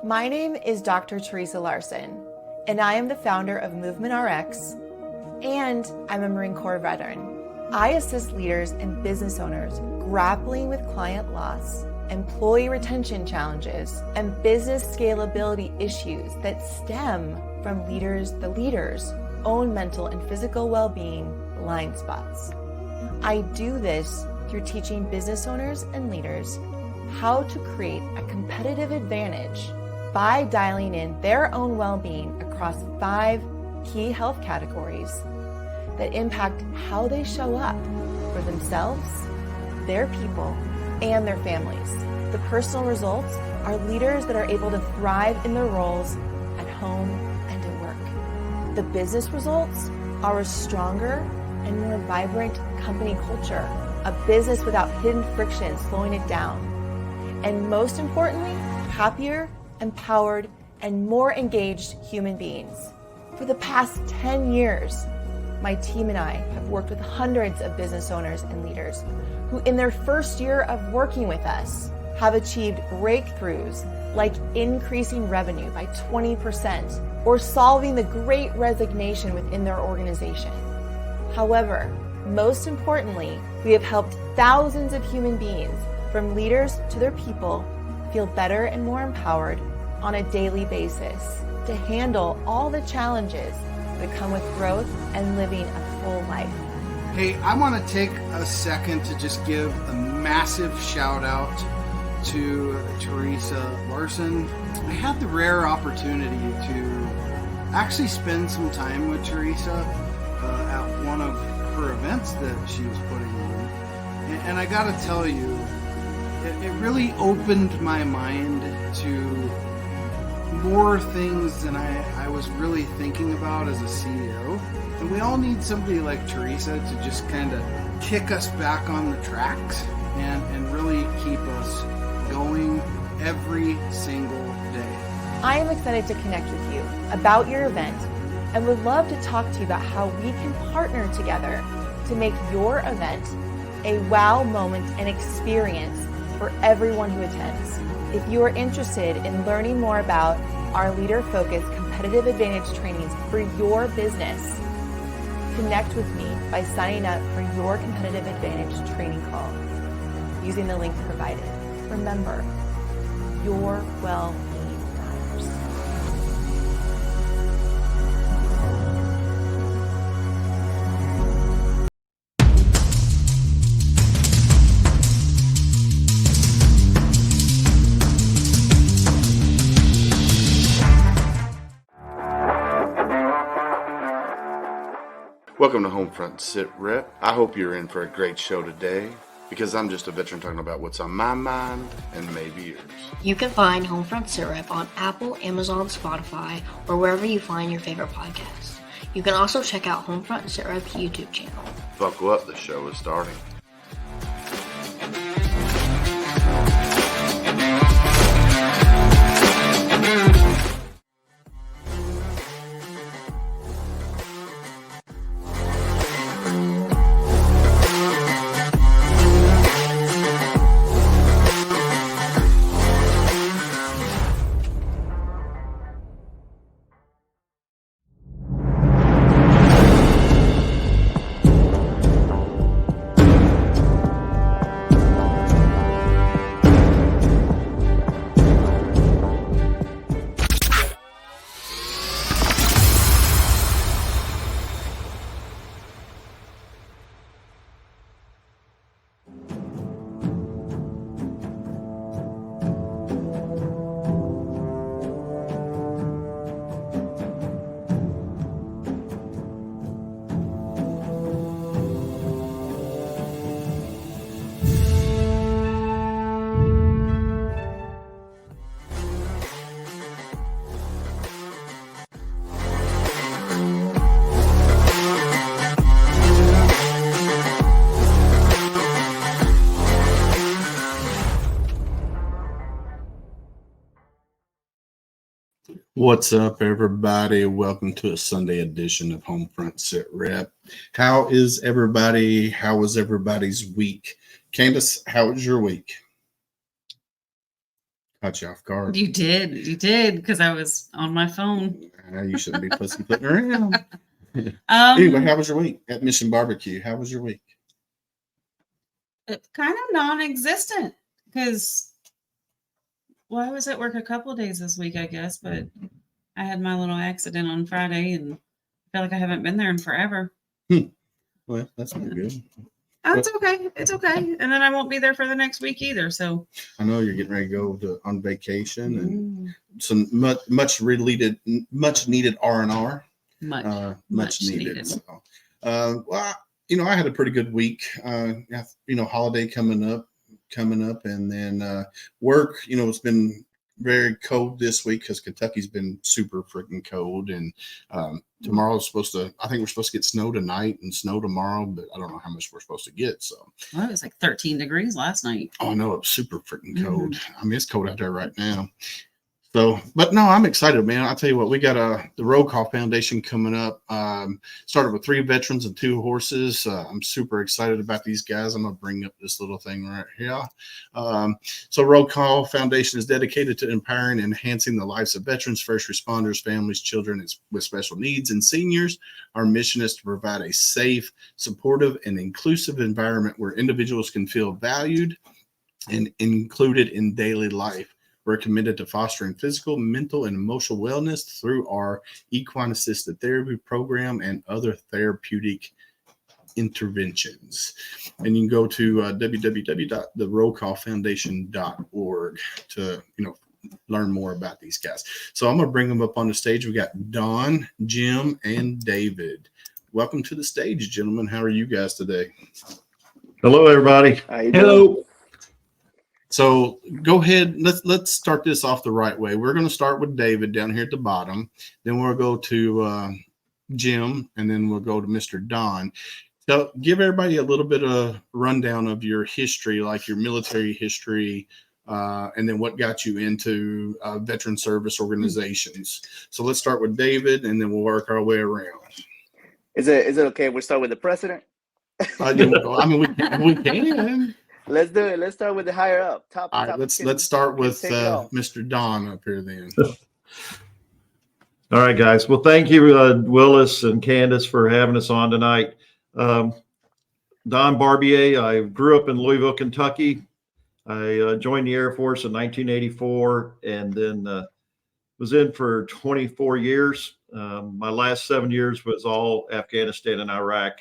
My name is Dr. Teresa Larson, and I am the founder of Movement RX, and I'm a Marine Corps veteran. I assist leaders and business owners grappling with client loss, employee retention challenges, and business scalability issues that stem from the leaders' own mental and physical well-being blind spots. I do this through teaching business owners and leaders how to create a competitive advantage by dialing in their own well-being across 5 key health categories that impact how they show up for themselves, their people, and their families. The personal results are leaders that are able to thrive in their roles at home and at work. The business results are a stronger and more vibrant company culture, a business without hidden friction slowing it down, and most importantly, happier, empowered, and more engaged human beings. For the past 10 years, my team and I have worked with hundreds of business owners and leaders who in their first year of working with us have achieved breakthroughs like increasing revenue by 20% or solving the great resignation within their organization. However, most importantly, we have helped thousands of human beings, from leaders to their people, feel better and more empowered on a daily basis to handle all the challenges that come with growth and living a full life. Hey, I want to take a second to just give a massive shout out to Teresa Larson. I had the rare opportunity to actually spend some time with Teresa at one of her events that she was putting on. And I got to tell you, it really opened my mind to more things than I was really thinking about as a CEO. And we all need somebody like Teresa to just kind of kick us back on the tracks and really keep us going every single day. I am excited to connect with you about your event and would love to talk to you about how we can partner together to make your event a wow moment and experience for everyone who attends. If you are interested in learning more about our leader-focused competitive advantage trainings for your business, connect with me by signing up for your competitive advantage training call using the link provided. Remember, your well-being matters. Welcome to HomeFront Sitrep. I hope you're in for a great show today, because I'm just a veteran talking about what's on my mind and maybe yours. You can find HomeFront Sitrep on Apple, Amazon, Spotify, or wherever you find your favorite podcasts. You can also check out HomeFront Sitrep's YouTube channel. Buckle up, the show is starting. What's up, everybody? Welcome to a Sunday edition of HomeFront Sitrep. How is everybody? How was everybody's week? Candace, how was your week? Caught you off guard. You did, because I was on my phone. You shouldn't be pussyfooting around. Anyway, how was your week at Mission Barbecue? How was your week? Kind of non-existent, because I was at work a couple of days this week, I guess, but I had my little accident on Friday, and I feel like I haven't been there in forever. Well, that's not good. It's okay. It's okay. And then I won't be there for the next week either. So I know you're getting ready to go on vacation and some much needed R&R. Much needed. So, well, I had a pretty good week. Holiday coming up, and then work. It's been very cold this week because Kentucky's been super freaking cold, and tomorrow's I think we're supposed to get snow tonight and snow tomorrow, but I don't know how much we're supposed to get. So it was like 13 degrees last night. Oh no, it's super freaking cold. I mean, it's cold out there right now. So, but no, I'm excited, man. I'll tell you what, we got the Roll Call Foundation coming up. Started with 3 veterans and 2 horses. I'm super excited about these guys. I'm going to bring up this little thing right here. So Roll Call Foundation is dedicated to empowering and enhancing the lives of veterans, first responders, families, children with special needs, and seniors. Our mission is to provide a safe, supportive, and inclusive environment where individuals can feel valued and included in daily life. We're committed to fostering physical, mental, and emotional wellness through our equine assisted therapy program and other therapeutic interventions. And you can go to www.therollcallfoundation.org to learn more about these guys. So I'm going to bring them up on the stage. We got Don, Jim, and David. Welcome to the stage, gentlemen. How are you guys today? Hello, everybody. Hello. So go ahead. Let's start this off the right way. We're going to start with David down here at the bottom. Then we'll go to Jim, and then we'll go to Mr. Don. So give everybody a little bit of rundown of your history, like your military history, and then what got you into veteran service organizations. So let's start with David, and then we'll work our way around. Is it okay if we start with the president? I mean, we can. Let's do it. Let's start with the higher up. All right, let's start with Mr. Don up here then. All right, guys. Well, thank you, Willis and Candace, for having us on tonight. Don Barbier. I grew up in Louisville, Kentucky. I joined the Air Force in 1984 and then was in for 24 years. My last 7 years was all Afghanistan and Iraq.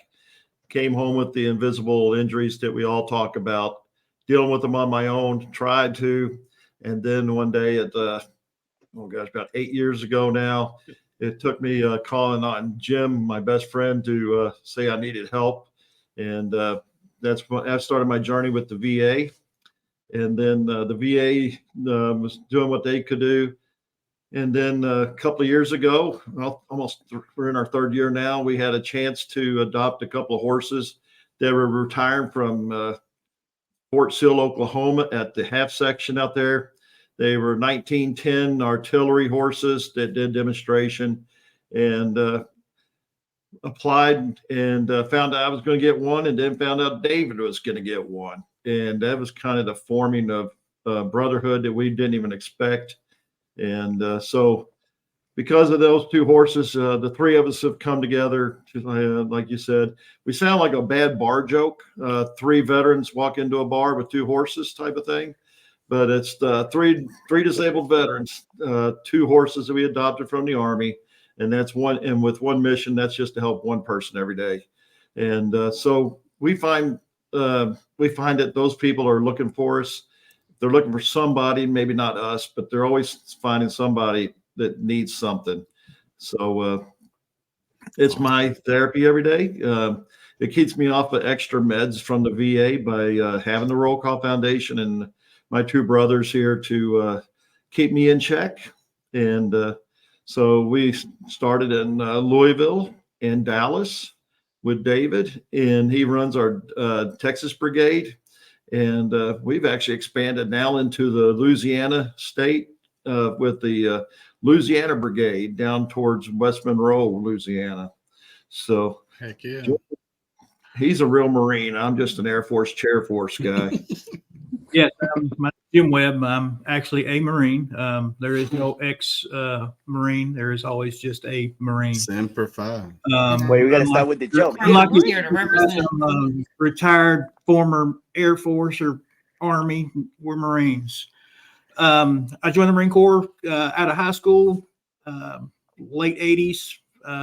Came home with the invisible injuries that we all talk about, dealing with them on my own, tried to. And then one day about 8 years ago now, it took me calling on Jim, my best friend, to say I needed help. And that started my journey with the VA. And then the VA was doing what they could do. And then a couple of years ago, we're in our 3rd year now, we had a chance to adopt a couple of horses that were retired from Fort Sill, Oklahoma at the half section out there. They were 1910 artillery horses that did demonstration, and applied and found out I was going to get one, and then found out David was going to get one. And that was kind of the forming of brotherhood that we didn't even expect. And so because of those 2 horses, the 3 of us have come together. Like you said, we sound like a bad bar joke. 3 veterans walk into a bar with 2 horses type of thing. But it's the three disabled veterans, 2 horses that we adopted from the Army. And that's one. And with one mission, that's just to help one person every day. And so we find that those people are looking for us. They're looking for somebody, maybe not us, but they're always finding somebody that needs something. So it's my therapy every day. It keeps me off of extra meds from the VA by having the Roll Call Foundation and my 2 brothers here to keep me in check. And so we started in Louisville and Dallas with David, and he runs our Texas Brigade. And we've actually expanded now into the Louisiana state with the Louisiana Brigade down towards West Monroe, Louisiana. So heck yeah, he's a real Marine. I'm just an Air Force Chair Force guy. Yes, my Jim Webb. I'm actually a Marine. There is no ex Marine. There is always just a Marine. Semper Fi. Well, we got to start with the joke. I'm Unlike here to represent. some retired former Air Force or Army, we're Marines. I joined the Marine Corps out of high school, late 80s,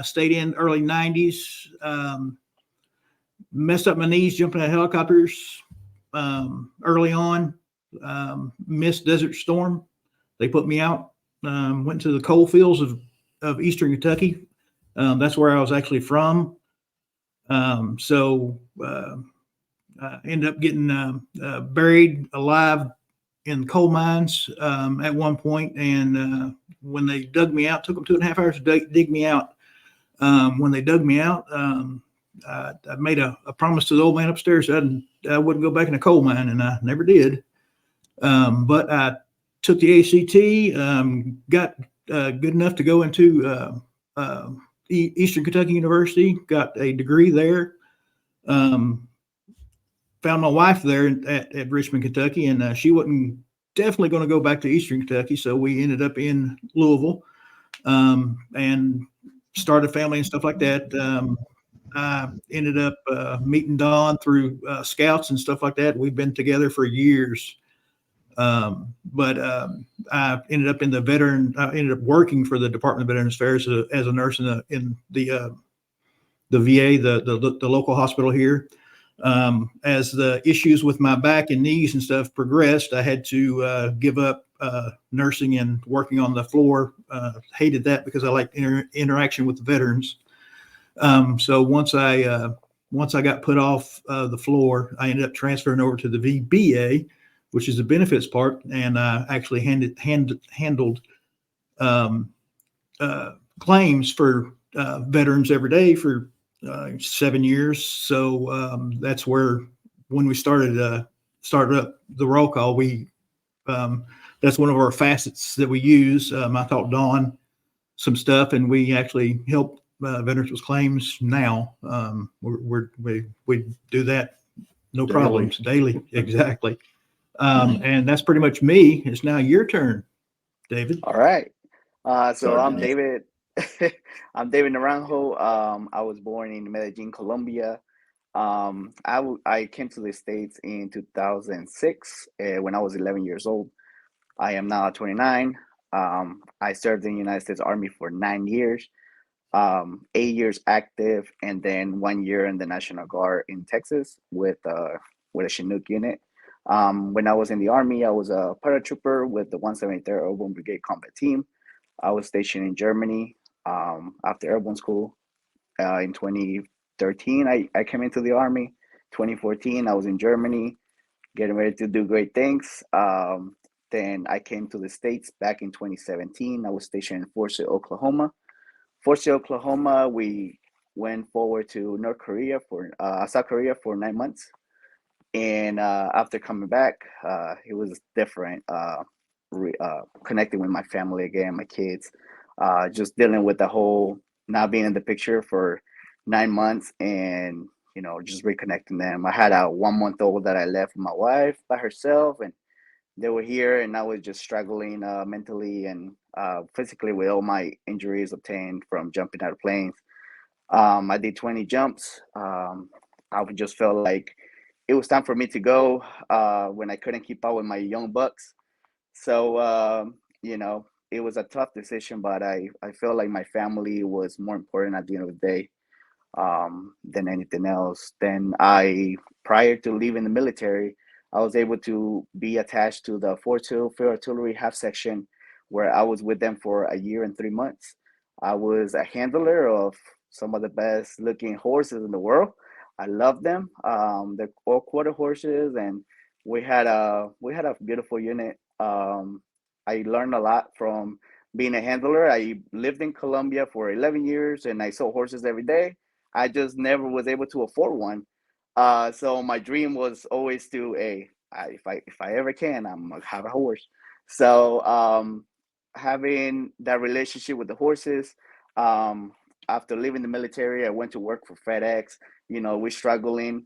stayed in early 90s, messed up my knees jumping out of helicopters early on, missed Desert Storm. They put me out, went to the coal fields of Eastern Kentucky. That's where I was actually from. So I ended up getting buried alive in coal mines at one point, and when they dug me out, took them 2.5 hours to dig me out. When they dug me out, I made a promise to the old man upstairs that I wouldn't go back in a coal mine, and I never did. But I took the ACT, got good enough to go into Eastern Kentucky University, got a degree there. Found my wife there at Richmond, Kentucky, and she wasn't definitely going to go back to Eastern Kentucky. So we ended up in Louisville and started a family and stuff like that. I ended up meeting Don through scouts and stuff like that. We've been together for years. But I ended up in the I ended up working for the Department of Veterans Affairs as a nurse in the VA, the local hospital here. As the issues with my back and knees and stuff progressed, I had to give up nursing and working on the floor. Hated that because I liked interaction with the veterans. So once I got put off the floor, I ended up transferring over to the VBA, which is the benefits part, and I actually handled claims for veterans every day for 7 years. So that's where, when we started up the roll call, that's one of our facets that we use. I taught Dawn some stuff, and we actually help veterans with claims now. We do that no problems daily. Exactly. And that's pretty much me. It's now your turn, David. All right. So Sorry, I'm David. David. I'm David Naranjo. I was born in Medellin, Colombia. I came to the States in 2006 when I was 11 years old. I am now 29. I served in the United States Army for 9 years, 8 years active, and then 1 year in the National Guard in Texas with a Chinook unit. When I was in the Army, I was a paratrooper with the 173rd Airborne Brigade Combat Team. I was stationed in Germany after airborne school. In 2013, I came into the Army. 2014, I was in Germany, getting ready to do great things. Then I came to the States back in 2017. I was stationed in Fort Sill, Oklahoma. Fort Sill, Oklahoma, we went forward to South Korea for 9 months. And after coming back, it was different. Connecting with my family again, my kids, just dealing with the whole not being in the picture for 9 months, and just reconnecting them. I had a 1-month-old that I left with my wife by herself, and they were here, and I was just struggling mentally and physically with all my injuries obtained from jumping out of planes. I did 20 jumps. I just felt like it was time for me to go when I couldn't keep up with my young bucks. So, it was a tough decision, but I felt like my family was more important at the end of the day than anything else. Prior to leaving the military, I was able to be attached to the Fort Sill Field Artillery Half Section, where I was with them for 1 year and 3 months. I was a handler of some of the best looking horses in the world. I love them. They're all quarter horses, and we had a beautiful unit. I learned a lot from being a handler. I lived in Colombia for 11 years, and I sold horses every day. I just never was able to afford one. So my dream was always if I ever can, I'm gonna have a horse. So having that relationship with the horses. After leaving the military, I went to work for FedEx. We're struggling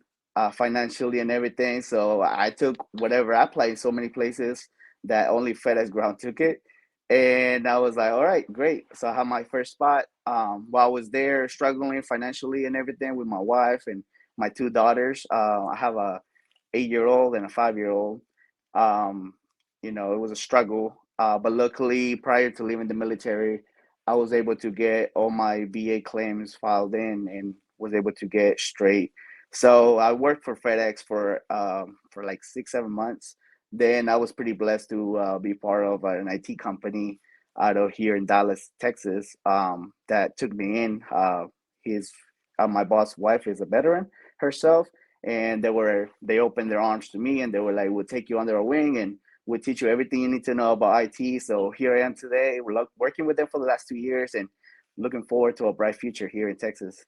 financially and everything. So I took whatever. I applied in so many places that only FedEx Ground took it. And I was like, all right, great. So I had my first spot. While I was there struggling financially and everything with my wife and my two daughters. I have a 8-year-old and a 5-year-old. Um, it was a struggle. But luckily, prior to leaving the military, I was able to get all my VA claims filed in and was able to get straight. So I worked for FedEx for like 6-7 months. Then I was pretty blessed to be part of an IT company out of here in Dallas, Texas, that took me in. His My boss' wife is a veteran herself, and they opened their arms to me, and they were like, "We'll take you under our wing, and we'll teach you everything you need to know about IT." So here I am today. We're working with them for the last 2 years, and looking forward to a bright future here in Texas.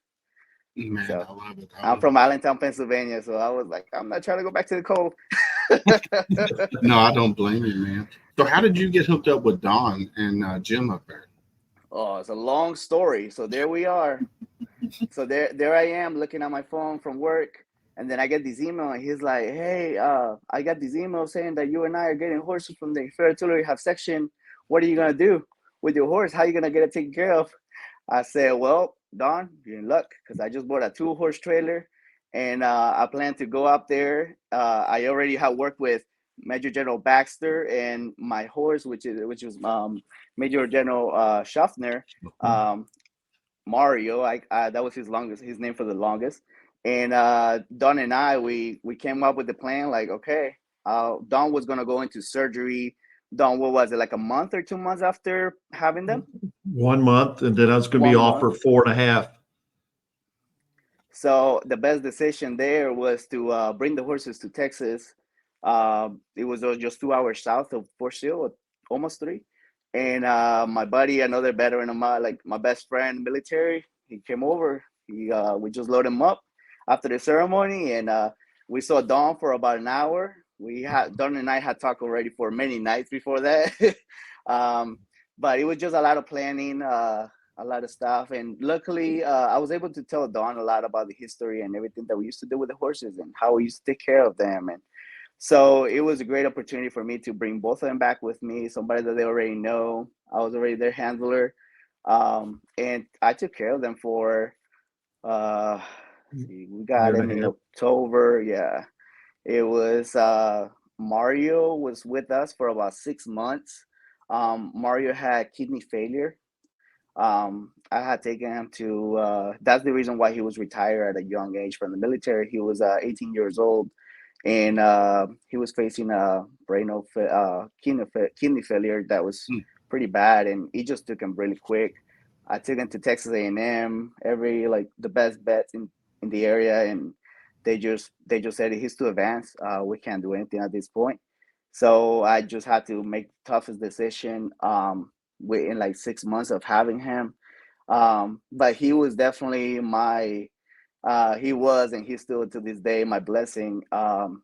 Man, So I love it. I'm from Allentown, Pennsylvania, so I was like, I'm not trying to go back to the cold. No, I don't blame you, man. So how did you get hooked up with Don and Jim up there? Oh, it's a long story. So there we are. So there I am looking at my phone from work, and then I get this email, and he's like, "Hey, I got this email saying that you and I are getting horses from the Inferior Artillery Half Section. What are you gonna do with your horse? How are you gonna get it taken care of?" I said, "Well, Don, you're in luck because I just bought a 2-horse trailer, and I plan to go up there. I already have worked with Major General Baxter, and my horse, which was Major General Schaffner, Mario. That was his name for the longest. And Don and I, we came up with the plan. Like, okay, Don was gonna go into surgery. Don, what was it, like a month or 2 months after having them? 1 month, and then I was going to be off for 4.5. So the best decision there was to bring the horses to Texas. It was just 2 hours south of Fort Sill, almost 3. And my buddy, another veteran of mine, like my best friend, military, he came over. We just loaded him up after the ceremony, and we saw Dawn for about an hour. Dawn and I had talked already for many nights before that, but it was just a lot of planning, a lot of stuff. And luckily, I was able to tell Dawn a lot about the history and everything that we used to do with the horses and how we used to take care of them. And so it was a great opportunity for me to bring both of them back with me, somebody that they already know. I was already their handler. And I took care of them for, we got him in October. Yeah. It was, Mario was with us for about 6 months. Mario had kidney failure. I had taken him to, that's the reason why he was retired at a young age from the military. He was 18 years old. And he was facing a kidney failure that was pretty bad, and he just took him really quick. I took him to Texas A&M, the best bets in the area, and they just said he's too advanced. We can't do anything at this point. So I just had to make the toughest decision within like 6 months of having him. But he was definitely he was, and he's still to this day, my blessing. Coming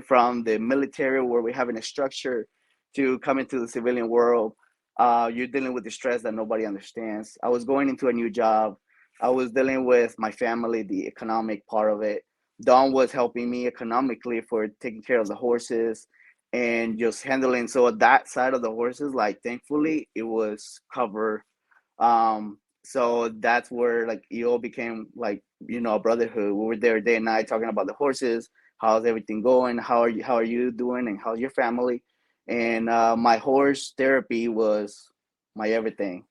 from the military where we're having a structure to coming to the civilian world, you're dealing with the stress that nobody understands. I was going into a new job. I was dealing with my family, the economic part of it. Don was helping me economically for taking care of the horses and just handling. So that side of the horses, like, thankfully, it was covered. So that's where like it all became like, a brotherhood. We were there day and night talking about the horses. How's everything going? How are you doing? And how's your family? And my horse therapy was my everything.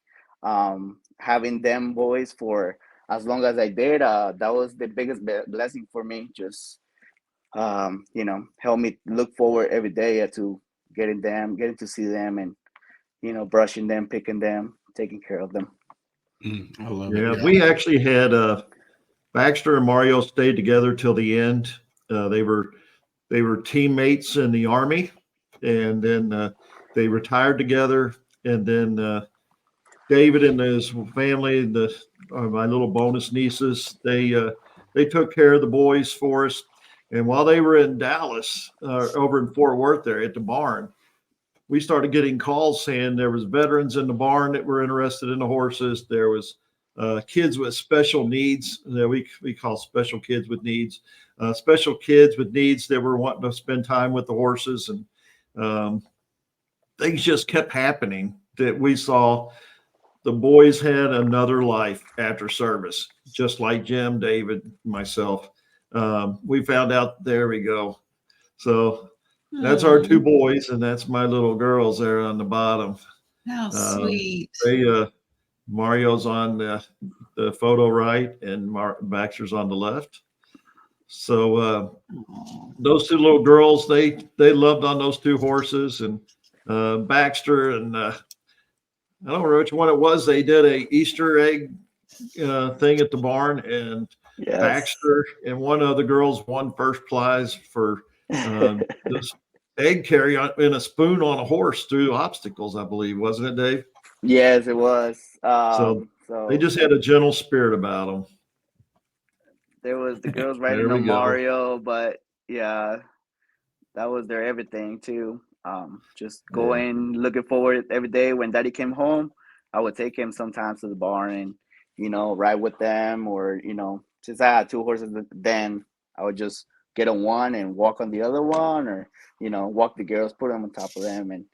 Having them boys for as long as I did, that was the biggest blessing for me. Just help me look forward every day to getting to see them, and brushing them, picking them, taking care of them. I love Yeah, it. we actually had Baxter and Mario stayed together till the end. They were teammates in the Army, and then they retired together. And then David and his family, my little bonus nieces, they took care of the boys for us. And while they were in Dallas, over in Fort Worth, there at the barn, we started getting calls saying there was veterans in the barn that were interested in the horses. There was kids with special needs that we call special kids with needs, special kids with needs that were wanting to spend time with the horses. And things just kept happening that we saw. The boys had another life after service, just like Jim, David, myself. We found out, there we go. So that's our two boys, and that's my little girls there on the bottom. How sweet. Mario's on the photo right, and Baxter's on the left. So those two little girls, they loved on those two horses, and Baxter and I don't know which one it was. They did a Easter egg thing at the barn, and Yes. Baxter and one of the girls won first prize for this egg carry in a spoon on a horse through obstacles, I believe, wasn't it, Dave? Yes, it was. So they just had a gentle spirit about them. There was the girls There riding we on go. Mario, but yeah, that was their everything too. Just going, looking forward every day. When Daddy came home, I would take him sometimes to the barn and, ride with them, or, since I had two horses then, I would just get on one and walk on the other one, or, walk the girls, put them on top of them, and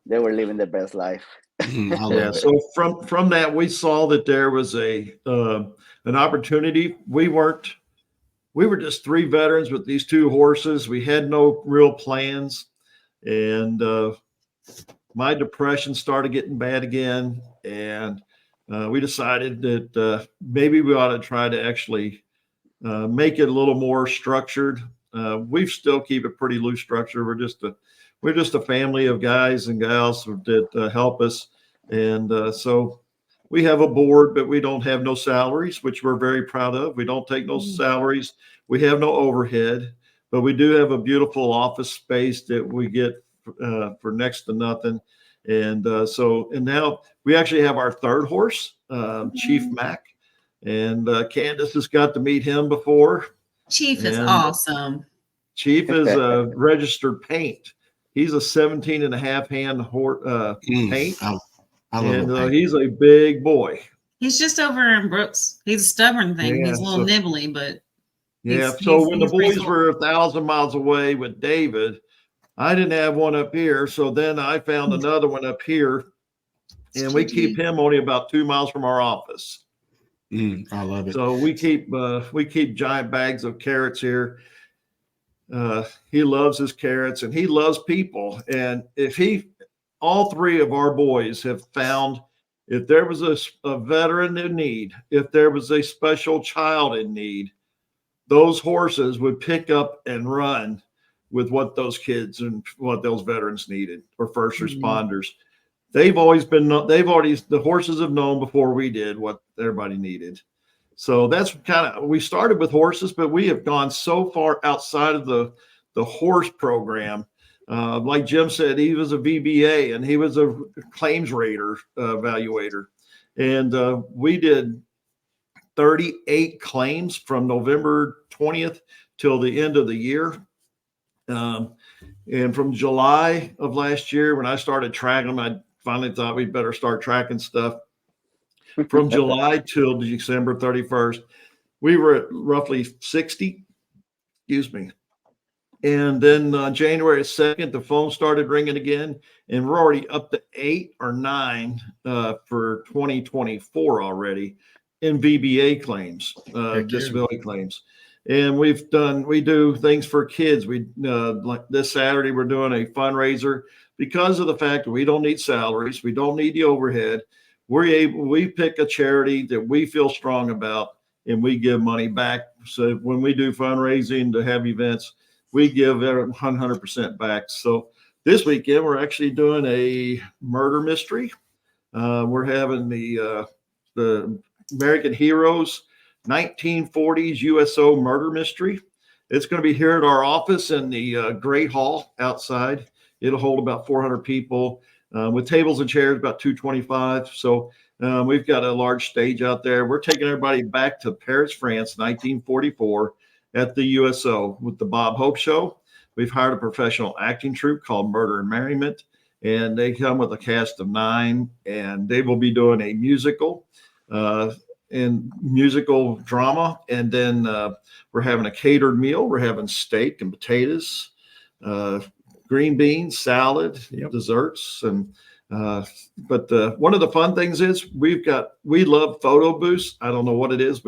they were living their best life. I love Yeah. it. So from that, we saw that there was an opportunity. We were just three veterans with these two horses. We had no real plans. And my depression started getting bad again. And we decided that maybe we ought to try to actually make it a little more structured. We still keep it pretty loose structure. We're just a family of guys and gals that help us. And so we have a board, but we don't have no salaries, which we're very proud of. We don't take no salaries. We have no overhead. But we do have a beautiful office space that we get for next to nothing. And and now we actually have our third horse, Chief Mac. And Candace has got to meet him before. Chief is awesome. Chief is a registered paint. He's a 17 and a half hand paint. I love and he's a big boy. He's just over in Brooks. He's a stubborn thing. Yeah, he's a little nibbly, but so when the boys were 1,000 miles away with David, I didn't have one up here. So then I found another one up here, and we keep him only about 2 miles from our office. I love it. So we keep giant bags of carrots here. He loves his carrots, and he loves people. And all three of our boys have found, if there was a veteran in need, if there was a special child in need, those horses would pick up and run with what those kids and what those veterans needed, or first responders. The horses have known before we did what everybody needed. So that's we started with horses, but we have gone so far outside of the horse program. Like Jim said, he was a VBA and he was a claims rater evaluator. And we did 38 claims from November 20th till the end of the year. And from July of last year, when I started tracking them, I finally thought we'd better start tracking stuff. From July till December 31st, we were at roughly 60. Excuse me. And then January 2nd, the phone started ringing again, and we're already up to 8 or 9 for 2024 already in VBA claims, disability claims. And we do things for kids. Like this Saturday, we're doing a fundraiser because of the fact that we don't need salaries, we don't need the overhead. We pick a charity that we feel strong about, and we give money back. So when we do fundraising to have events, we give 100% back. So this weekend, we're actually doing a murder mystery. We're having the American Heroes 1940s USO murder mystery. It's going to be here at our office in the Great Hall outside. It'll hold about 400 people with tables and chairs, about 225. So we've got a large stage out there. We're taking everybody back to Paris, France, 1944 at the USO with the Bob Hope Show. We've hired a professional acting troupe called Murder and Merriment, and they come with a cast of 9, and they will be doing a musical. and musical drama. And then we're having a catered meal. We're having steak and potatoes, green beans, salad, desserts. And but one of the fun things is we love photo booths. I don't know what it is.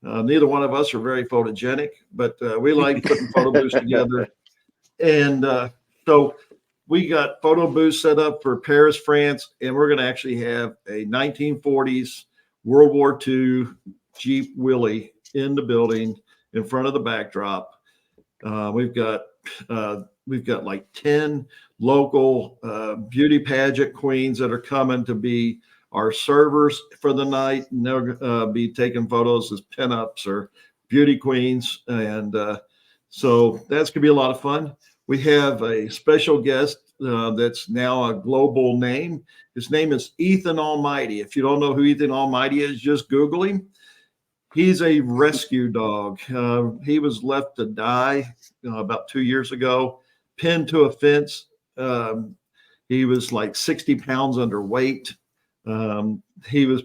Neither one of us are very photogenic, but we like putting photo booths together. And so we got photo booths set up for Paris, France, and we're going to actually have a 1940s World War II Jeep Willie in the building in front of the backdrop. We've got like 10 local beauty pageant queens that are coming to be our servers for the night, and they'll be taking photos as pinups or beauty queens. And so that's going to be a lot of fun. We have a special guest that's now a global name. His name is Ethan Almighty. If you don't know who Ethan Almighty is, just Google him. He's a rescue dog. He was left to die about 2 years ago, pinned to a fence. He was like 60 pounds underweight. He was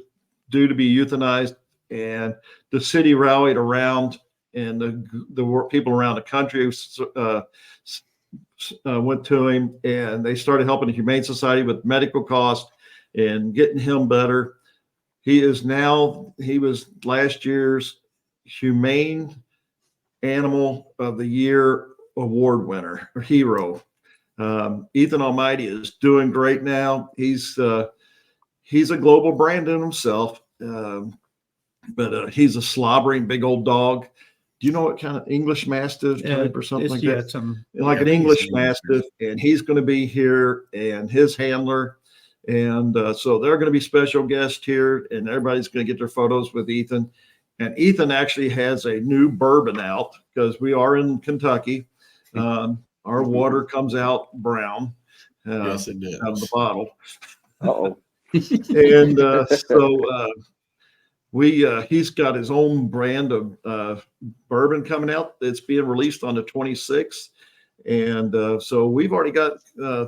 due to be euthanized, and the city rallied around, and the people around the country went to him, and they started helping the Humane Society with medical costs and getting him better. He was last year's Humane Animal of the Year award winner or hero. Ethan Almighty is doing great now. He's a global brand in himself, but he's a slobbering big old dog. Do you know what kind of English Mastiff type or something like that? Like an English Mastiff, and he's going to be here, and his handler. And so they're going to be special guests here, and everybody's going to get their photos with Ethan. And Ethan actually has a new bourbon out because we are in Kentucky. Our water comes out brown. Yes, it does. Out of the bottle. Uh-oh. And he's got his own brand of bourbon coming out. It's being released on the 26th. And so we've already got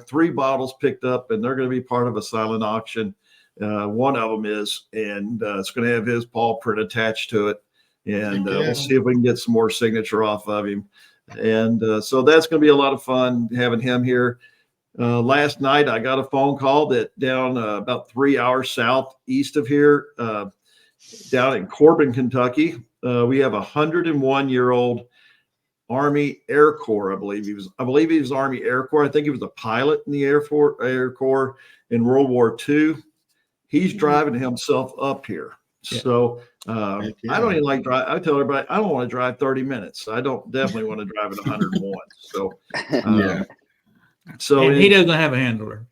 3 bottles picked up, and they're going to be part of a silent auction. One of them is, and it's going to have his paw print attached to it. And we'll see if we can get some more signature off of him. And so that's going to be a lot of fun having him here. Last night, I got a phone call that down about 3 hours southeast of here, down in Corbin, Kentucky, we have a 101-year-old Army Air Corps. I believe he was Army Air Corps. I think he was a pilot in the Air Corps in World War II. He's driving himself up here. Yeah. So I don't even like drive. I tell everybody I don't want to drive 30 minutes. I don't definitely want to drive at 101. So yeah. So and he doesn't have a handler.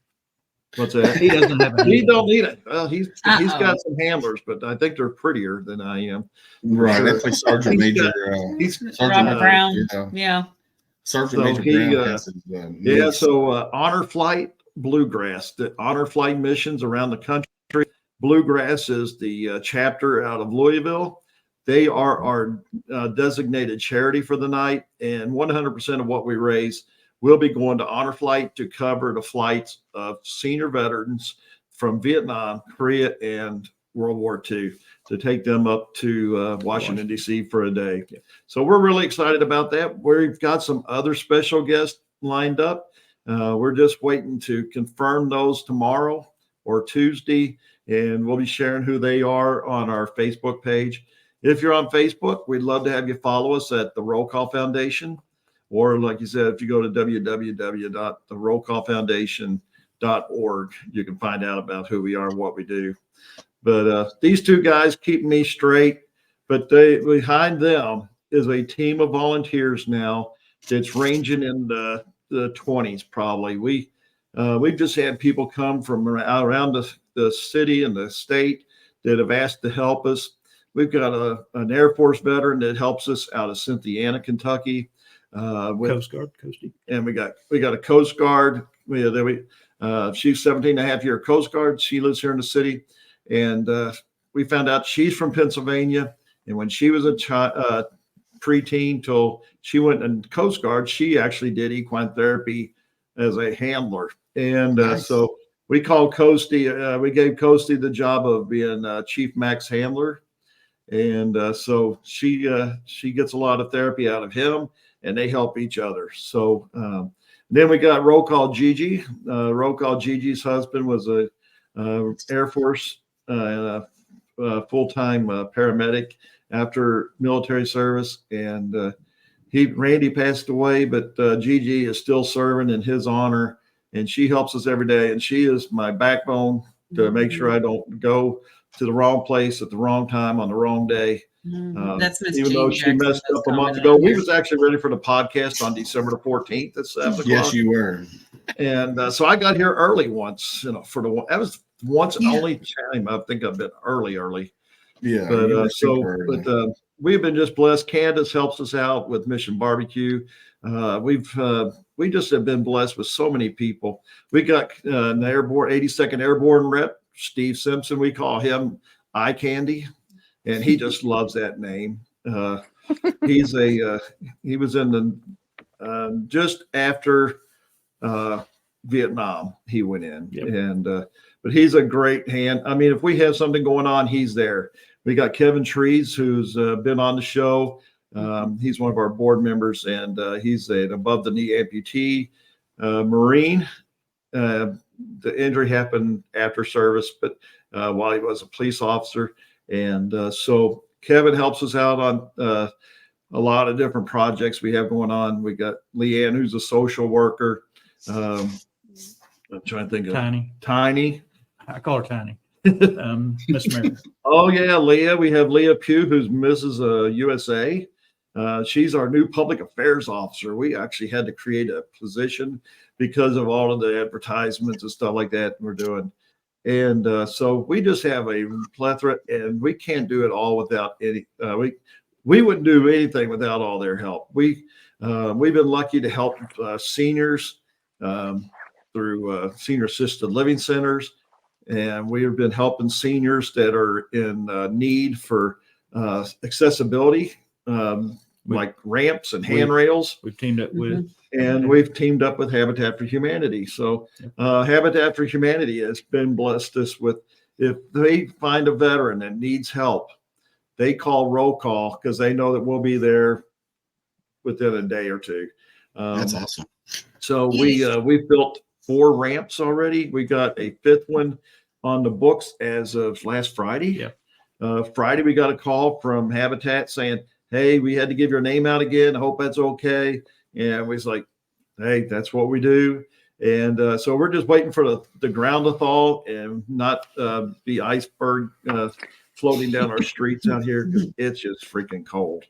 What's that? He doesn't have a handler. He don't need it. Well, he's got some handlers, but I think they're prettier than I am. Right. Sure. That's like Sergeant Major. Robert Brown. Yeah. Sergeant Major Brown has his, So Honor Flight Bluegrass, the Honor Flight missions around the country. Bluegrass is the chapter out of Louisville. They are our designated charity for the night, and 100% of what we raise will be going to Honor Flight to cover the flights of senior veterans from Vietnam, Korea, and World War II to take them up to Washington, D.C. for a day. So we're really excited about that. We've got some other special guests lined up. We're just waiting to confirm those tomorrow or Tuesday, and we'll be sharing who they are on our Facebook page. If you're on Facebook, we'd love to have you follow us at the Roll Call Foundation. Or like you said, if you go to www.therollcallfoundation.org, you can find out about who we are and what we do. But these 2 guys keep me straight, but behind them is a team of volunteers now that's ranging in the 20s probably. We've just had people come from around the city and the state that have asked to help us. We've got an Air Force veteran that helps us out of Cynthiana, Kentucky. Coast Guard, Coastie. And we got a Coast Guard. She's 17 and a half year Coast Guard. She lives here in the city. And we found out she's from Pennsylvania. And when she was a preteen till she went in Coast Guard, she actually did equine therapy as a handler. And Nice. So we called Coastie, we gave Coastie the job of being Chief Max Handler. And so she gets a lot of therapy out of him, and they help each other. So then we got Roll Call Gigi. Roll Call Gigi's husband was a Air Force full-time paramedic after military service, and Randy passed away, but Gigi is still serving in his honor, and she helps us every day, and she is my backbone to make sure I don't go to the wrong place at the wrong time on the wrong day. That's Miss Even Jane though she Jackson messed that's up a month commented ago. on We here. was actually ready for the podcast on December the 14th at 7 o'clock. Yes, you were. And so I got here early once, that was once and only time I think I've been early. Yeah. But you were super early. we've been just blessed. Candace helps us out with Mission Barbecue. We just have been blessed with so many people. We got the Airborne 82nd Airborne rep, Steve Simpson. We call him Eye Candy, and he just loves that name. He was in the just after Vietnam he went in. Yep. And but he's a great hand. I mean, if we have something going on, he's there. We got Kevin Trees, who's been on the show. He's one of our board members, and he's an above the knee amputee Marine. The injury happened after service, but while he was a police officer. And so Kevin helps us out on a lot of different projects we have going on. We got Leanne, who's a social worker. I'm trying to think of Tiny. I call her Tiny. Miss Mary. Oh yeah, Leah. We have Leah Pugh, who's Mrs. USA. She's our new public affairs officer. We actually had to create a position because of all of the advertisements and stuff like that we're doing. And so we just have a plethora, and we can't do it all without any. We wouldn't do anything without all their help. We've been lucky to help seniors through senior assisted living centers. And we have been helping seniors that are in need for accessibility, like ramps and handrails. We've teamed up with. And we've teamed up with Habitat for Humanity. So Habitat for Humanity has been blessed us with, if they find a veteran that needs help, they call roll call because they know that we'll be there within a day or two. That's awesome. So we've built 4 ramps already. We got a 5th one on the books as of last Friday. Yeah. Friday, we got a call from Habitat saying, hey, we had to give your name out again. I hope that's okay. And we was like, hey, that's what we do. And so we're just waiting for the ground to thaw and not the iceberg floating down our streets out here, because it's just freaking cold.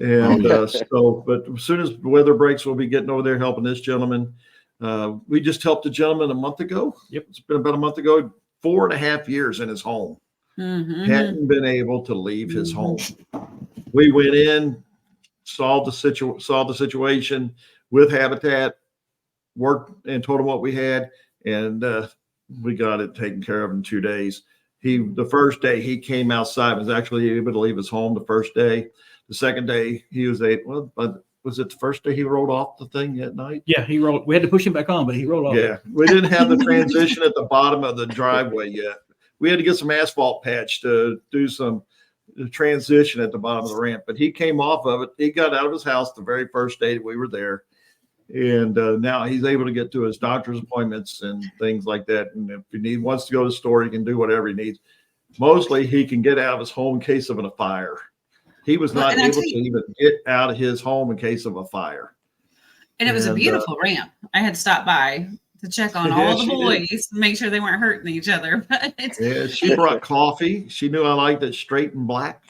And but as soon as the weather breaks, we'll be getting over there helping this gentleman. We just helped a gentleman a month ago. Yep. It's been about a month ago, 4.5 years in his home. Hadn't been able to leave his home. We went in, solved the situation with Habitat, worked and told him what we had, and we got it taken care of in 2 days. The first day he came outside, was actually able to leave his home the first day. The second day he was able, but was it the first day he rolled off the thing at night? Yeah, he rolled. We had to push him back on, but he rolled off. Yeah, we didn't have the transition at the bottom of the driveway yet. We had to get some asphalt patch to do some transition at the bottom of the ramp, but he came off of it. He got out of his house the very first day that we were there. And now he's able to get to his doctor's appointments and things like that. And if he wants to go to the store, he can do whatever he needs. Mostly he can get out of his home in case of a fire. He was not able to even get out of his home in case of a fire. And it was a beautiful ramp. I had to stop by to check on all the boys, make sure they weren't hurting each other. But she brought coffee. She knew I liked it straight and black.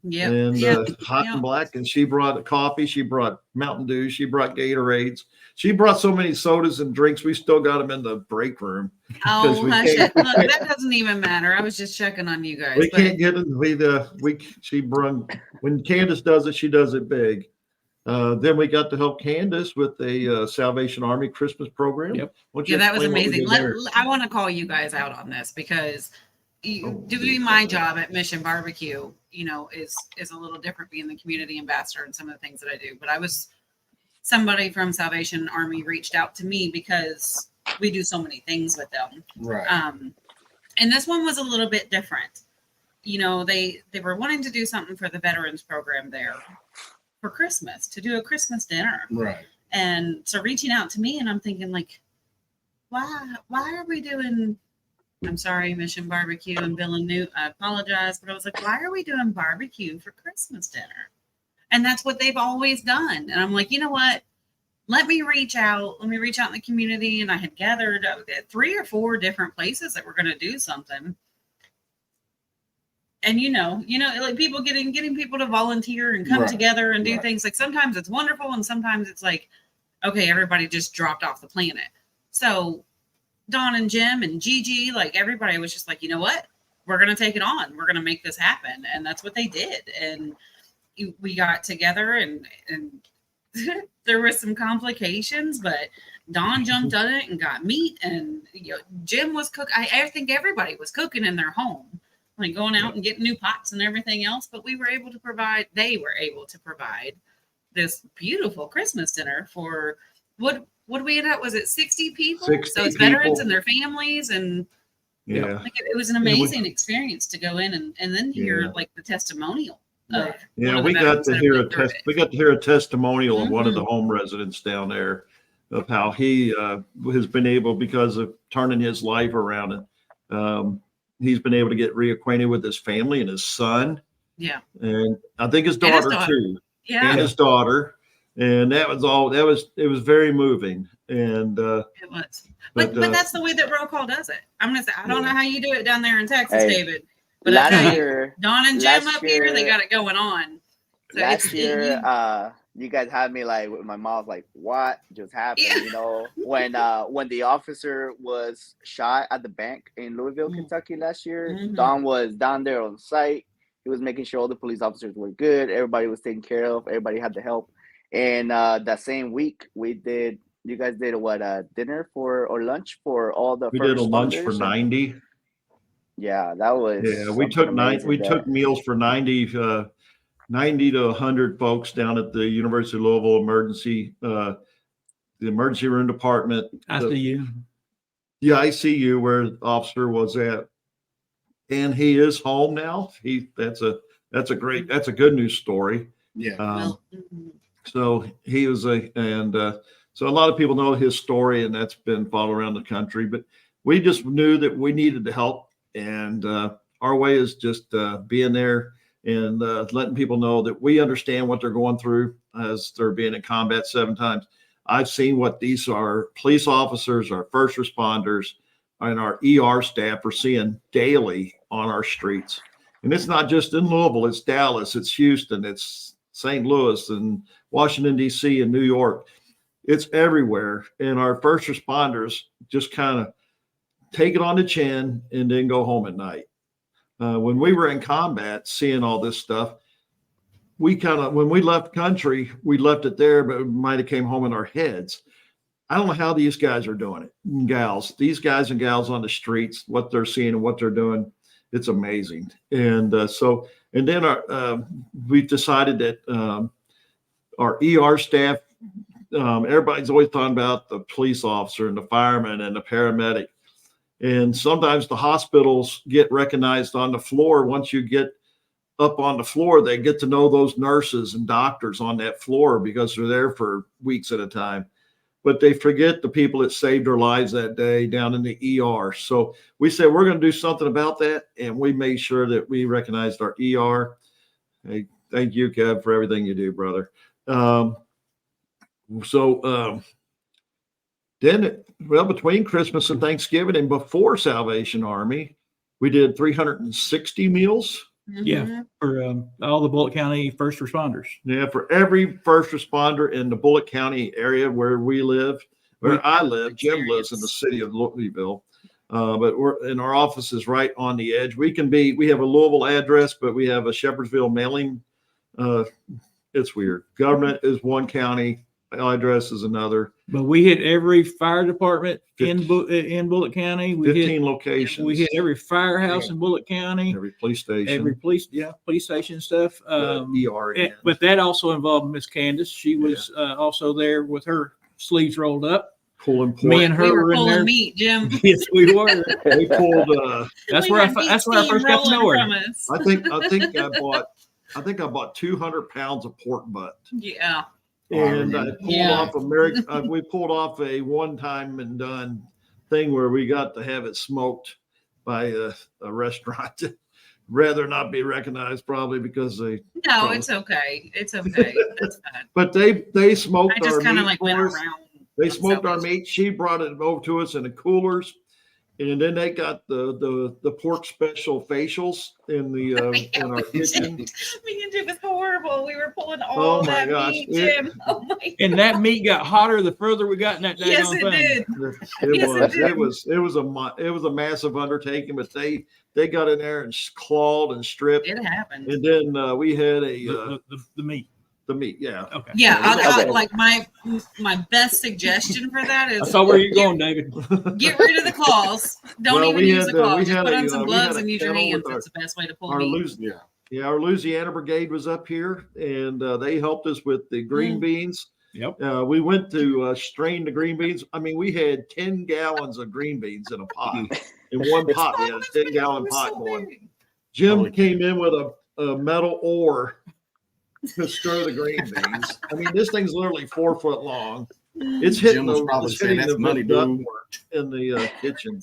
Yeah. And hot and black. And she brought coffee. She brought Mountain Dew. She brought Gatorades. She brought so many sodas and drinks. We still got them in the break room. Oh, hush it. Look, that doesn't even matter. I was just checking on you guys. We can't get it. She brung, when Candace does it, she does it big. Then we got to help Candace with a Salvation Army Christmas program. Yep. Yeah, that was amazing. I want to call you guys out on this because doing my job at Mission Barbecue, is a little different being the community ambassador and some of the things that I do. But somebody from Salvation Army reached out to me because we do so many things with them. Right. And this one was a little bit different. you know, they were wanting to do something for the veterans program there for Christmas, to do a Christmas dinner. Right. And so reaching out to me, and I'm thinking like, why are we doing, I'm sorry, Mission Barbecue and Bill and Newt, I apologize, but I was like, why are we doing barbecue for Christmas dinner? And that's what they've always done. And I'm like, you know what? Let me reach out in the community. And I had gathered 3 or 4 different places that were going to do something. And you know, like people getting people to volunteer and come together and do things. Like sometimes it's wonderful, and sometimes it's like, okay, everybody just dropped off the planet. So Don and Jim and Gigi, like everybody was just like, you know what? We're going to take it on. We're going to make this happen. And that's what they did. And we got together, and there were some complications, but Don jumped on it and got meat. And Jim was cooking. I think everybody was cooking in their home, like going out and getting new pots and everything else. But they were able to provide this beautiful Christmas dinner for what did we end up? Was it 60 people? 60 so it's veterans and their families, and like it was an amazing experience to go in and then hear like the testimonial. We got to hear a testimonial of one of the home residents down there of how he has been able, because of turning his life around, and he's been able to get reacquainted with his family and his son. Yeah, and I think his daughter too. Yeah, and his daughter, and it was very moving, and it was. But that's the way that roll call does it. I'm gonna say I don't know how you do it down there in Texas, David. But last year, Don and Jim up here, they got it going on. So last year, you guys had me like with my mouth like, what just happened? Yeah. You know, when the officer was shot at the bank in Louisville, Kentucky last year, Don was down there on site. He was making sure all the police officers were good. Everybody was taken care of. Everybody had the help. And that same week, you guys did what, dinner or lunch for all the we did a lunch for 90. Yeah, that was. Yeah, we took meals for 90 to 100 folks down at the University of Louisville emergency, the emergency room department. ICU. The ICU where the officer was at, and he is home now. That's a good news story. Yeah. So he was so a lot of people know his story, and that's been followed around the country. But we just knew that we needed to help. And our way is just being there and letting people know that we understand what they're going through as they're being in combat 7 times. I've seen what these are police officers, our first responders, and our ER staff are seeing daily on our streets. And it's not just in Louisville, it's Dallas, it's Houston, it's St. Louis and Washington, D.C. and New York. It's everywhere. And our first responders just kind of take it on the chin and then go home at night. When we were in combat, seeing all this stuff, when we left country, we left it there, but it might have came home in our heads. I don't know how these guys are doing it. These guys and gals on the streets, what they're seeing and what they're doing, it's amazing. And then we've decided that our ER staff, everybody's always talking about the police officer and the fireman and the paramedic. And sometimes the hospitals get recognized on the floor. Once you get up on the floor, they get to know those nurses and doctors on that floor because they're there for weeks at a time. But they forget the people that saved their lives that day down in the ER. So we said we're going to do something about that. And we made sure that we recognized our ER. Hey, thank you, Kev, for everything you do, brother. Then, between Christmas and Thanksgiving and before Salvation Army, we did 360 meals. Yeah, for all the Bullitt County first responders. Yeah, for every first responder in the Bullitt County area where we live, where I live. Jim lives in the city of Louisville, but our office is right on the edge. We have a Louisville address, but we have a Shepherdsville mailing. It's weird. Government is one county. Address is another. But we hit every fire department in Bullitt County. 15 locations. We hit every firehouse in Bullitt County. Every police station. Every police station stuff. ER. But that also involved Miss Candace. She was also there with her sleeves rolled up. pulling pork. Me and her We were were in pulling there. meat, Jim. Yes, we were. We pulled. That's We where had meat that's where I first got to know steamrolling her. from us. I think I bought 200 pounds of pork butt. Yeah. And I pulled Yeah. off we pulled off a one-time and done thing where we got to have it smoked by a restaurant. Rather not be recognized, probably because they. No, probably, it's okay. It's okay. That's fine. but they smoked I our just kind of meat like went for us. around. They smoked our meat. She brought it over to us in the coolers, and then they got the pork special facials in the in our kitchen. Me and Jim was horrible. We were pulling Oh all my that gosh. meat, Jim. Oh my And that meat got hotter the further we got in that Yes, daggone it thing. did. Yes, It was a massive undertaking, but they got in there and clawed and stripped. It happened. And then we had The meat. the meat, yeah. Okay. Yeah, Okay. like my best suggestion for that I is saw where you're going, David. get rid of the claws. Don't Well, even we use had the the- we claws. Just had put a, on some we gloves had a and use your kettle hands. with That's the best way to pull Our meat. our Louisiana brigade was up here, and they helped us with the green beans. Yep. We went to strain the green beans. I mean, we had 10 gallons of green beans in a pot. In one pot, we had a 10-gallon pot going. Jim came in with a metal oar to stir the green beans. I mean, this thing's literally 4 foot long. It's hitting Jim was probably it's saying, hitting "That's money, dude." ductwork in the kitchen.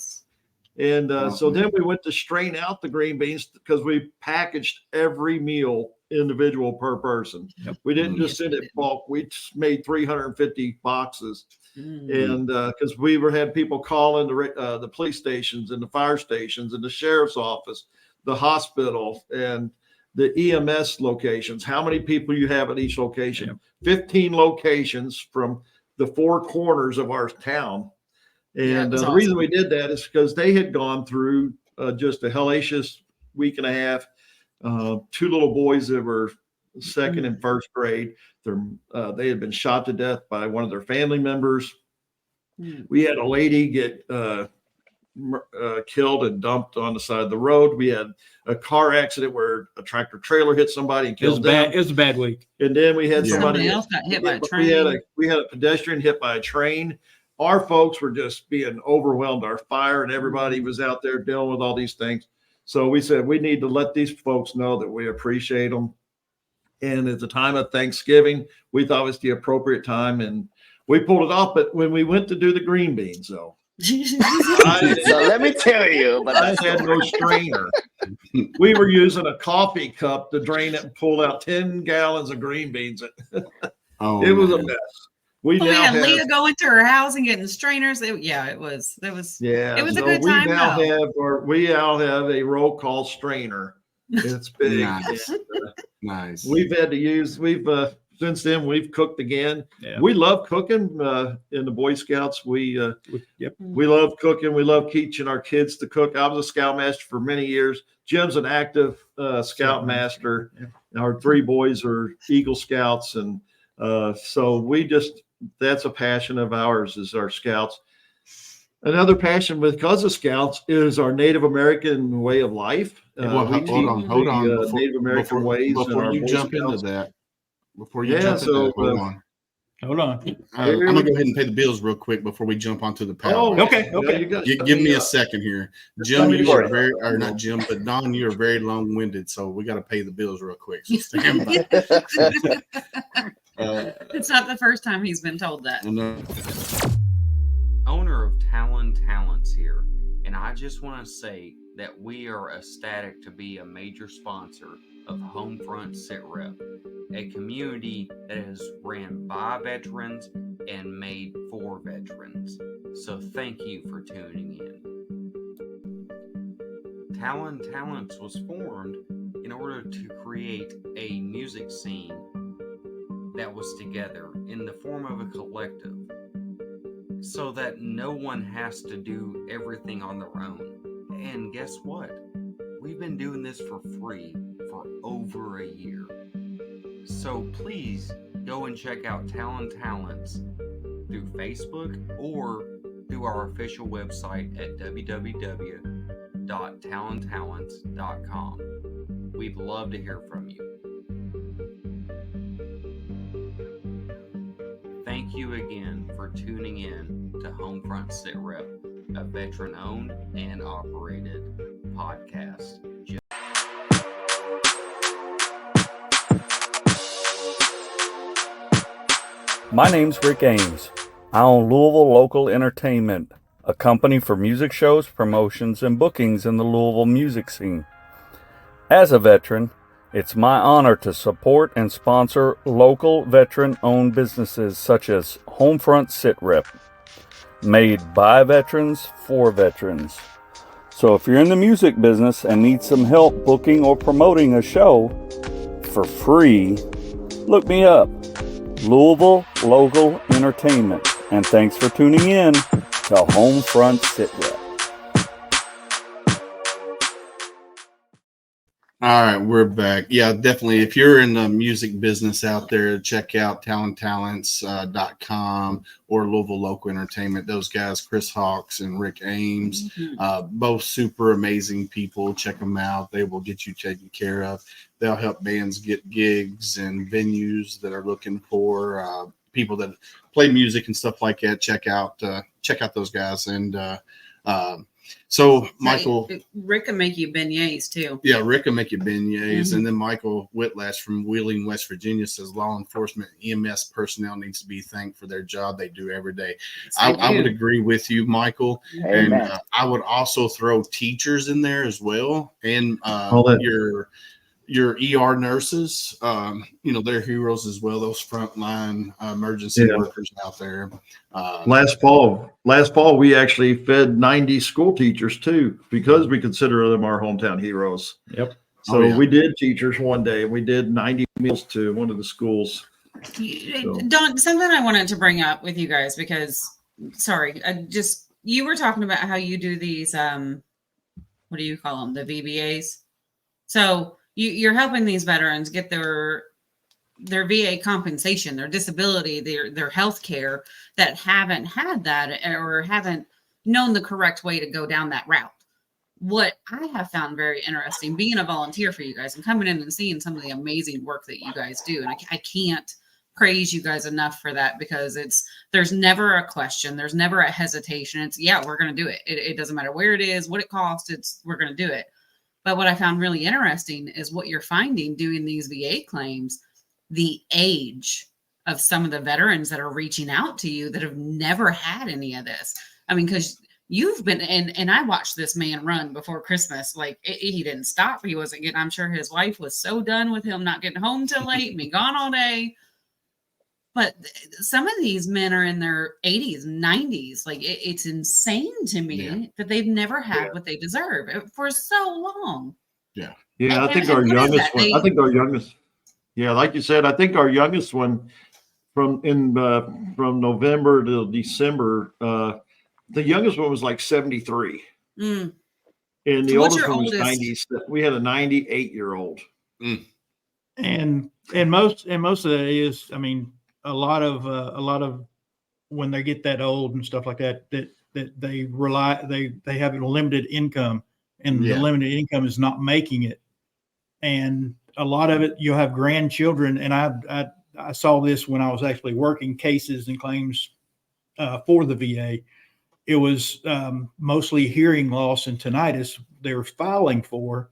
And so then we went to strain out the green beans because we packaged every meal individual per person. Yep. We didn't just send it bulk. We made 350 boxes. And because we had people calling the police stations and the fire stations and the sheriff's office, the hospital, and the EMS locations, how many people you have at each location. Yep. 15 locations from the 4 corners of our town. And the awesome. reason we did that is because they had gone through just a hellacious week and a half. 2 little boys that were second and first grade. They had been shot to death by one of their family members. We had a lady get killed and dumped on the side of the road. We had a car accident where a tractor trailer hit somebody and It was killed bad. them. It was a bad week. And then we had Somebody else got hit by a train. We had a pedestrian hit by a train. Our folks were just being overwhelmed. Our fire and everybody was out there dealing with all these things. So we said we need to let these folks know that we appreciate them. And at the time of Thanksgiving, we thought it was the appropriate time, and we pulled it off. But when we went to do the green beans, though, So let me tell you, but I had no strainer. We were using a coffee cup to drain it and pull out 10 gallons of green beans. Oh, It was a man. mess. We had Leah go into her house and getting strainers. It was a good time. We now have a roll call strainer. It's big. Nice. And, Nice. Since then we've cooked again. Yeah. We love cooking in the Boy Scouts. We love cooking. We love teaching our kids to cook. I was a scoutmaster for many years. Jim's an active scoutmaster. Yeah. Our 3 boys are Eagle Scouts, and so that's a passion of ours, is our scouts. Another passion because of scouts is our Native American way of life. Hold on. Native American ways. Before you jump into that, hold on. I'm gonna go ahead and pay the bills real quick before we jump onto the power. Oh, okay. Give me a second here, Jim. You are not Jim, but Don. You are very long-winded, so we got to pay the bills real quick. So stand by. It's not the first time he's been told that. Owner of Talon Talents here, and I just want to say that we are ecstatic to be a major sponsor of HomeFront Sitrep, a community that is ran by veterans and made for veterans. So thank you for tuning in. Talon Talents was formed in order to create a music scene that was together in the form of a collective, so that no one has to do everything on their own. And guess what? We've been doing this for free for over a year. So please go and check out Talon Talents through Facebook or through our official website at www.talontalents.com. We'd love to hear from you. Thank you again for tuning in to HomeFront Sitrep, a veteran-owned and operated podcast. My name's Rick Ames. I own Louisville Local Entertainment, a company for music shows, promotions, and bookings in the Louisville music scene. As a veteran, it's my honor to support and sponsor local veteran-owned businesses such as HomeFront Sitrep, made by veterans for veterans. So if you're in the music business and need some help booking or promoting a show for free, look me up. Louisville Local Entertainment. And thanks for tuning in to HomeFront Sitrep. All right, we're back. Yeah, definitely. If you're in the music business out there, check out talenttalents.com or Louisville Local Entertainment. Those guys, Chris Hawks and Rick Ames, both super amazing people. Check them out. They will get you taken care of. They'll help bands get gigs and venues that are looking for people that play music and stuff like that. Check out those guys. And so Michael, Rick can make you beignets too. Yeah, Rick can make you beignets. And then Michael Whitlash from Wheeling, West Virginia says law enforcement EMS personnel needs to be thanked for their job they do every day. I would agree with you, Michael. Amen. And I would also throw teachers in there as well, and your ER nurses. They're heroes as well. Those frontline emergency workers out there. Last fall, we actually fed 90 school teachers too, because we consider them our hometown heroes. Yep. So we did teachers one day, and we did 90 meals to one of the schools. Don, something I wanted to bring up with you guys, because you were talking about how you do these, what do you call them? The VBAs. So you're helping these veterans get their VA compensation, their disability, their health care, that haven't had that or haven't known the correct way to go down that route. What I have found very interesting, being a volunteer for you guys and coming in and seeing some of the amazing work that you guys do, and I can't praise you guys enough for that, because there's never a question, there's never a hesitation. It's we're going to do it. It doesn't matter where it is, what it costs. We're going to do it. But what I found really interesting is what you're finding doing these VA claims, the age of some of the veterans that are reaching out to you that have never had any of this. I mean, because you've been, and I watched this man run before Christmas. Like he didn't stop. He wasn't getting, I'm sure his wife was so done with him not getting home till late and be gone all day. But some of these men are in their 80s, 90s. Like it's insane to me that they've never had what they deserve for so long. Yeah. Yeah. I think our youngest one, like you said, I think our youngest one from November to December, the youngest one was like 73. And the oldest one was 90. We had a 98-year-old. And most of that is, I mean, a lot of when they get that old and stuff like that they have a limited income, and the limited income is not making it. And a lot of it, you'll have grandchildren. And I saw this when I was actually working cases and claims for the VA. It was mostly hearing loss and tinnitus they were filing for,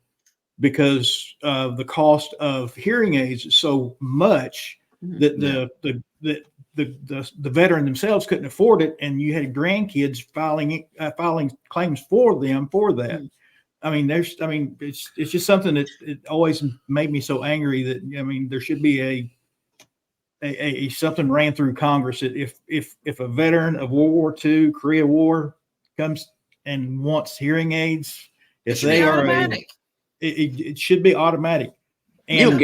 because of the cost of hearing aids is so much that the veteran themselves couldn't afford it, and you had grandkids filing claims for them for that. I mean, it's just something that it always made me so angry that, I mean, there should be a something ran through Congress that if a veteran of World War II, Korea War comes and wants hearing aids, if they are it should be automatic. And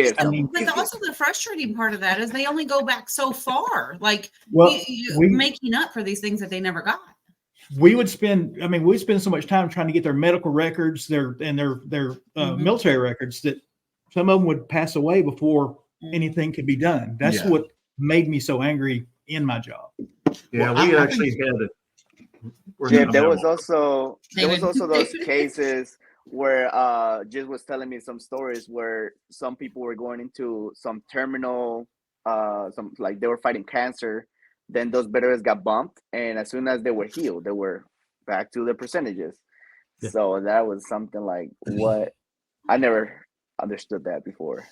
but also the frustrating part of that is they only go back so far, like making up for these things that they never got. We spend so much time trying to get their medical records, their military records, that some of them would pass away before anything could be done. That's what made me so angry in my job. Yeah, we actually had it. There was also those cases where Jill was telling me some stories where some people were going into some terminal, they were fighting cancer, then those veterans got bumped, and as soon as they were healed, they were back to the percentages. Yeah. So that was something like what I never understood that before.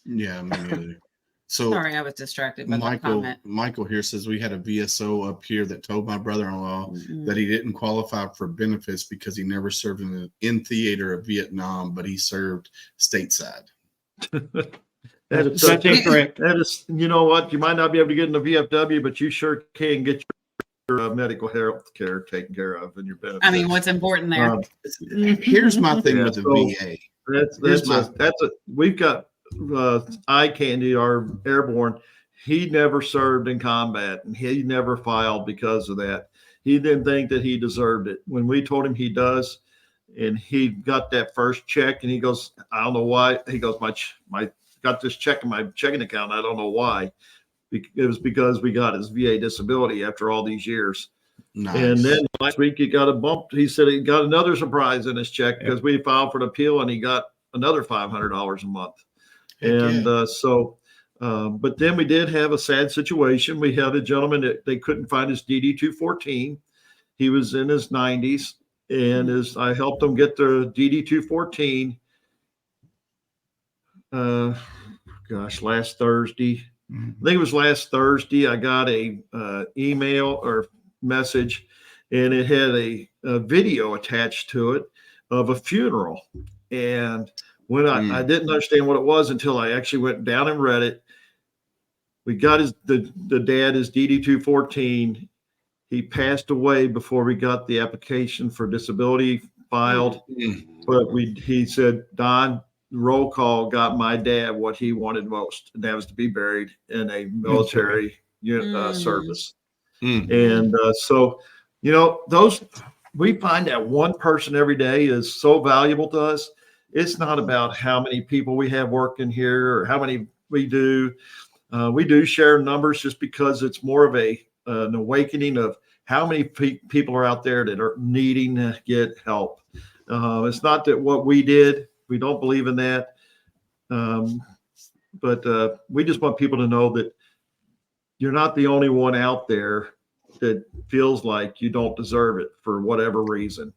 Yeah, me neither. So Sorry, I was distracted by that comment. Michael here says we had a VSO up here that told my brother-in-law that he didn't qualify for benefits because he never served in theater of Vietnam, but he served stateside. That's correct. That is, you know what? You might not be able to get in the VFW, but you sure can get your medical health care taken care of and your benefits. I mean, what's important there? Here's my thing with the VA. We've got eye candy, our airborne. He never served in combat, and he never filed because of that. He didn't think that he deserved it. When we told him he does, and he got that first check, and he goes, I don't know why. He goes, my got this check in my checking account. I don't know why. It was because we got his VA disability after all these years. Nice. And then last week he got a bump. He said he got another surprise in his check because we filed for the appeal, and he got another $500 a month. And but then we did have a sad situation. We had a gentleman that they couldn't find his DD-214. He was in his 90s, and I helped him get the DD-214. Last Thursday. I think it was last Thursday. I got a email or message, and it had a video attached to it of a funeral. And when I didn't understand what it was until I actually went down and read it. We got the dad, his DD-214. He passed away before we got the application for disability filed. But he said, Don, roll call got my dad what he wanted most, and that was to be buried in a military service. And so, you know, we find that one person every day is so valuable to us. It's not about how many people we have working here or how many we do. We do share numbers just because it's more of an awakening of how many people are out there that are needing to get help. It's not that what we did, we don't believe in that. But we just want people to know that you're not the only one out there that feels like you don't deserve it for whatever reason.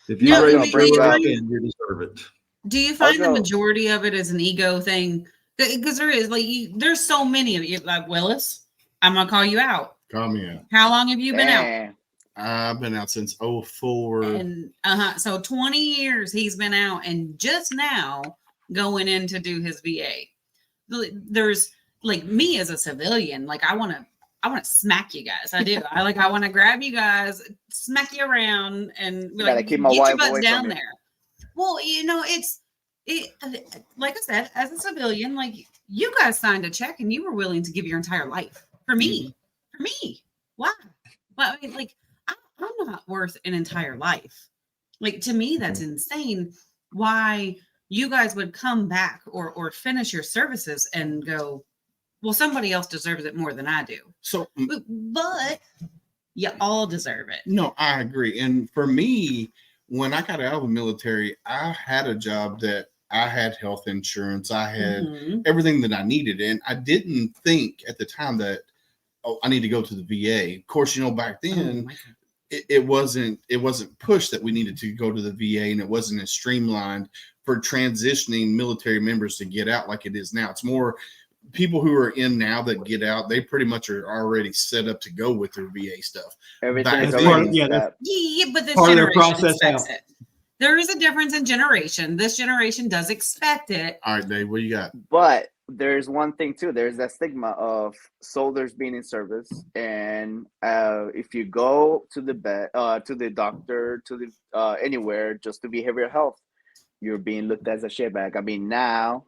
If you're ready to bring it up in, you deserve it. Do you find the majority of it is an ego thing? Because there is there's so many of you. Like Willis, I'm gonna call you out. Call me out. How long have you been out? I've been out since 2004. And so 20 years he's been out, and just now going in to do his VA. There's like me as a civilian, like I want to smack you guys. I do. I want to grab you guys, smack you around, and be like, keep my get wife your butts away down from there. Well, you know, like I said, as a civilian, like you guys signed a check and you were willing to give your entire life for me. For me. Why? Well, I mean, like I'm not worth an entire life. Like to me, that's insane. Why you guys would come back or finish your services and go, well, somebody else deserves it more than I do. So, but you all deserve it. No, I agree. And for me, when I got out of the military, I had a job that I had health insurance. I had everything that I needed. And I didn't think at the time that, I need to go to the VA. Of course, you know, back then, it wasn't pushed that we needed to go to the VA, and it wasn't as streamlined for transitioning military members to get out like it is now. It's more people who are in now that get out, they pretty much are already set up to go with their VA stuff. Everything is but this generation expects it. There is a difference in generation. This generation does expect it. All right, Dave, what you got? But there's one thing too. There's that stigma of soldiers being in service, and if you go to the doctor, to the anywhere just to behavioral health, you're being looked at as a shitbag. I mean, now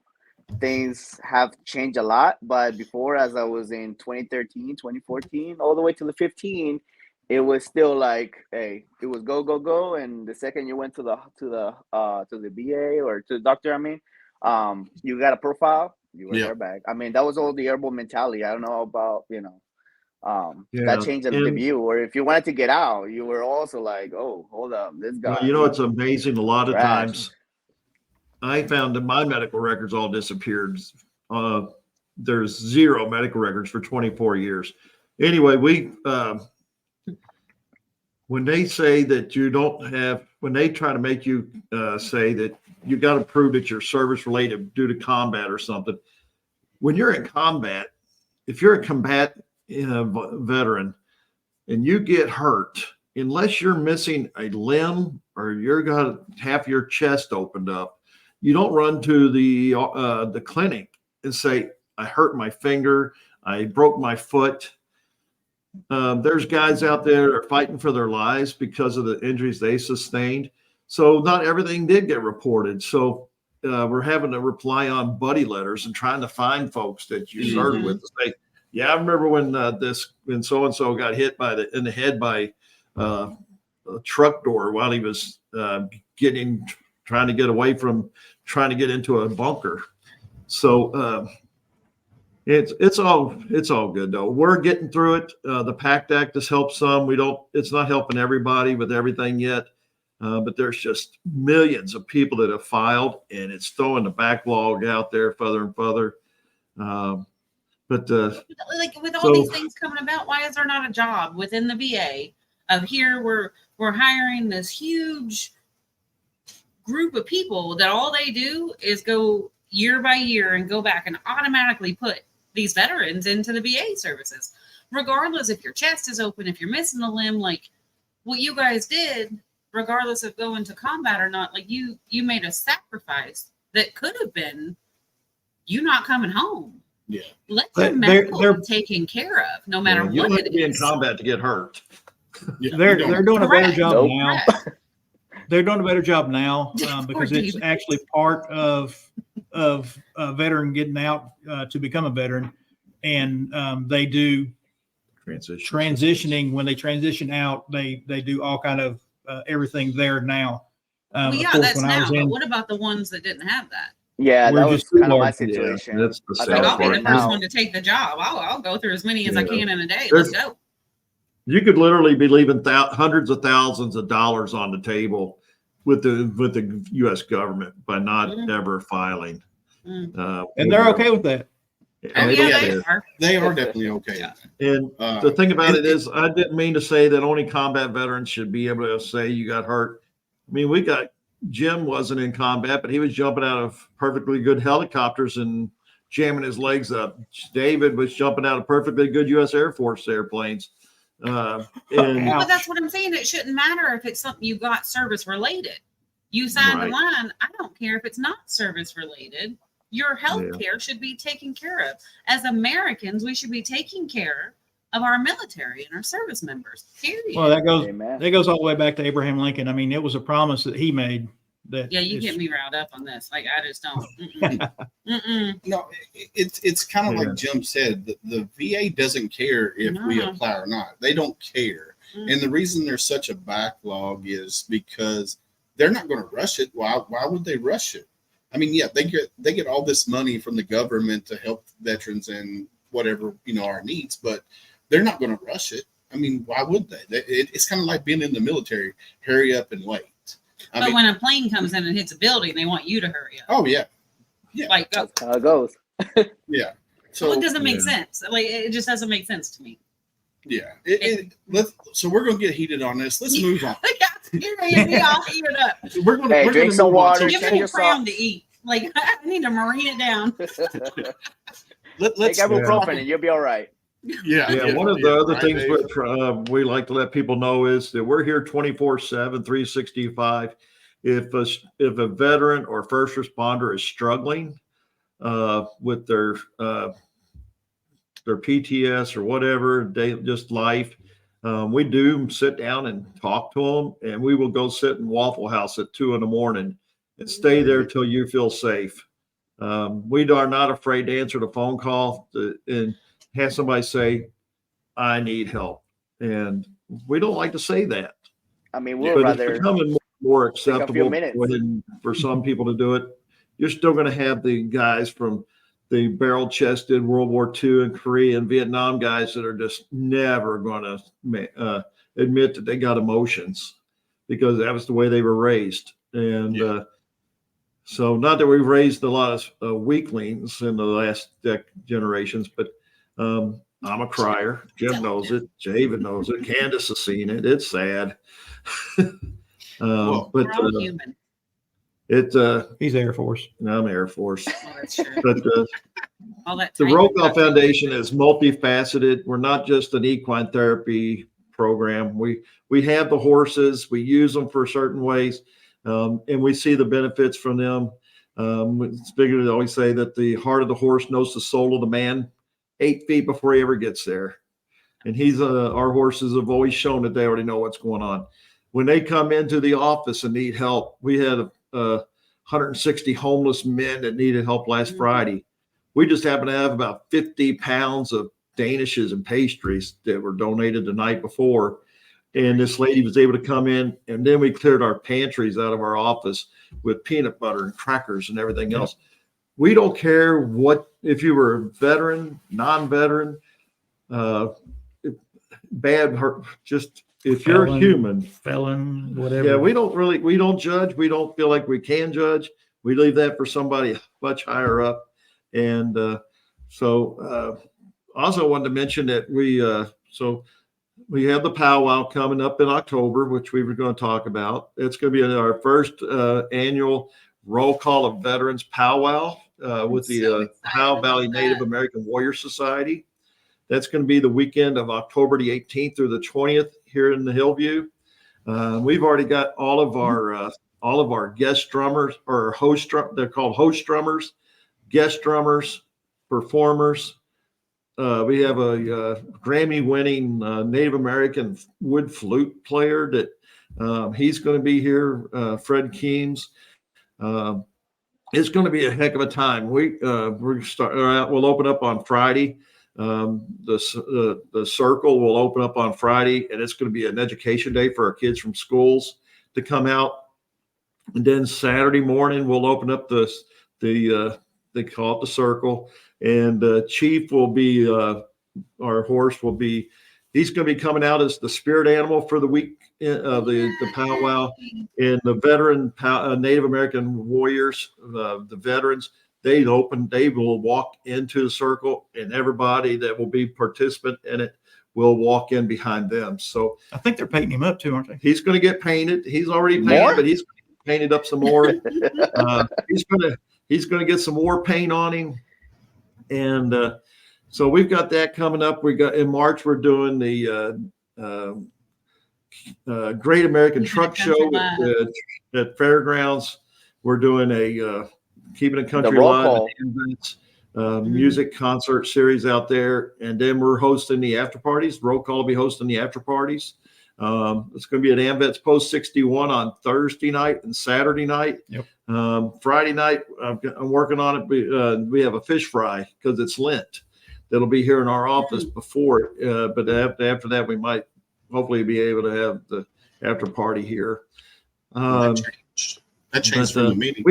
things have changed a lot, but before, as I was in 2013, 2014, all the way to the 15, it was still like, hey, it was go, go, go. And the second you went to the VA or to the doctor, you got a profile, you were there back. I mean, that was all the airborne mentality. I don't know about, that changed the view. Or if you wanted to get out, you were also like, oh, hold up, this guy. Well, you know, it's amazing. A lot of times I found that my medical records all disappeared. There's zero medical records for 24 years. anyway, when they say that you don't have, when they try to make you say that you got to prove that you're service related due to combat or something, when you're in combat, if you're a combat veteran and you get hurt, unless you're missing a limb or you're got half your chest opened up, you don't run to the clinic and say, I hurt my finger, I broke my foot. There's guys out there that are fighting for their lives because of the injuries they sustained. So not everything did get reported. So we're having to rely on buddy letters and trying to find folks that you served with to say, yeah, I remember when when so-and-so got hit in the head by a truck door while he was trying to get away from trying to get into a bunker. So it's all good though. We're getting through it. The PACT Act has helped some. It's not helping everybody with everything yet. But there's just millions of people that have filed, and it's throwing the backlog out there further and further. Like with all these things coming about, why is there not a job within the VA of here we're hiring this huge group of people that all they do is go year by year and go back and automatically put these veterans into the VA services, regardless if your chest is open, if you're missing a limb, like what you guys did, regardless of going to combat or not, like you made a sacrifice that could have been you not coming home. Yeah. Let your medical be taken care of, no matter what you don't have it to be in is. combat to get hurt. Yeah, they're doing a better job now. Correct. They're doing a better job now because it's actually part of a veteran getting out to become a veteran, and they do transitioning. When they transition out, they do all kind of everything there now. Well, yeah, that's now. But what about the ones that didn't have that? Yeah, that was kind of my situation. Yeah, that's the Like, sad I'll be part. the first one to take the job. I'll go through as many as I can in a day. Let's go. You could literally be leaving hundreds of thousands of dollars on the table with the U.S. government by not ever filing. And they're okay with that. They are definitely okay. Yeah. And the thing about it is, I didn't mean to say that only combat veterans should be able to say you got hurt. I mean, Jim wasn't in combat, but he was jumping out of perfectly good helicopters and jamming his legs up. David was jumping out of perfectly good U.S. Air Force airplanes. But that's what I'm saying. It shouldn't matter if it's something you got service related. You signed the line. I don't care if it's not service related. Your health care should be taken care of. As Americans, we should be taking care of our military and our service members. Period. Well, that goes all the way back to Abraham Lincoln. I mean, it was a promise that he made. That you get me riled up on this. Like, I just don't. No, it's kind of like Jim said. The VA doesn't care if we apply or not. They don't care. And the reason there's such a backlog is because they're not going to rush it. Why would they rush it? I mean, yeah, they get all this money from the government to help veterans and whatever, our needs, but they're not going to rush it. I mean, why would they? It's kind of like being in the military. Hurry up and wait. But when a plane comes in and hits a building, they want you to hurry up. Oh yeah. Like, that's how it goes. Yeah. So it doesn't make sense. Like, it just doesn't make sense to me. Yeah. So we're gonna get heated on this. Let's move on. You're me all heated up. We're gonna drink some water. Give me a crown to eat. Like, I need to marine it down. Let's take ibuprofen and you'll be all right. Yeah. One of the other things we like to let people know is that we're here 24/7, 365. If a veteran or first responder is struggling with their PTS or whatever, just life, we do sit down and talk to them, and we will go sit in Waffle House at 2 a.m. and stay there till you feel safe. We are not afraid to answer the phone call and have somebody say, I need help. And we don't like to say that. I mean, it's becoming more acceptable for some people to do it. You're still going to have the guys from the barrel-chested World War II and Korea and Vietnam guys that are just never going to admit that they got emotions because that was the way they were raised. And so not that we've raised a lot of weaklings in the last generations, but I'm a crier. Jim knows it. Javen knows it. Candace has seen it. It's sad. But We're all human. He's Air Force. I'm Air Force. Oh, that's true. But All that the time Roll we've Call got to- Foundation is multifaceted. We're not just an equine therapy program. We have the horses. We use them for certain ways, and we see the benefits from them. It's bigger to always say that the heart of the horse knows the soul of the man 8 feet before he ever gets there. And our horses have always shown that they already know what's going on. When they come into the office and need help, we had 160 homeless men that needed help last Friday. We just happened to have about 50 pounds of Danishes and pastries that were donated the night before. And this lady was able to come in, and then we cleared our pantries out of our office with peanut butter and crackers and everything else. We don't care if you were a veteran, non-veteran, just if you're human, felon, whatever. Yeah, we don't judge. We don't feel like we can judge. We leave that for somebody much higher up. And also wanted to mention that we have the powwow coming up in October, which we were going to talk about. It's going to be our first annual roll call of veterans powwow with the Ohio Valley Native American Warrior Society. That's going to be the weekend of October the 18th through the 20th here in the Hillview. We've already got all of our guest drummers or they're called host drummers, guest drummers, performers. We have a Grammy-winning Native American wood flute player that he's going to be here. Fred Keems. It's going to be a heck of a time. We'll open up on Friday. The circle will open up on Friday, and it's going to be an education day for our kids from schools to come out. And then Saturday morning we'll open up they call it the circle, and Chief will be our horse will be. He's going to be coming out as the spirit animal for the week of the powwow, and the veteran Native American warriors, the veterans. They will walk into the circle, and everybody that will be participant in it will walk in behind them. So I think they're painting him up too, aren't they? He's going to get painted. He's already painted, but he's painted up some more. He's going to get some more paint on him. And so we've got that coming up. We got in March, we're doing the Great American Truck Show at Fairgrounds. We're doing a Keeping a Country Alive music concert series out there. And then we're hosting the after parties. Roll Call will be hosting the after parties. It's going to be at AMVETS Post 61 on Thursday night and Saturday night. Yep. Friday night, I'm working on it. We have a fish fry because it's Lent. That'll be here in our office before it. But after that, we might hopefully be able to have the after party here. That changed from the meeting.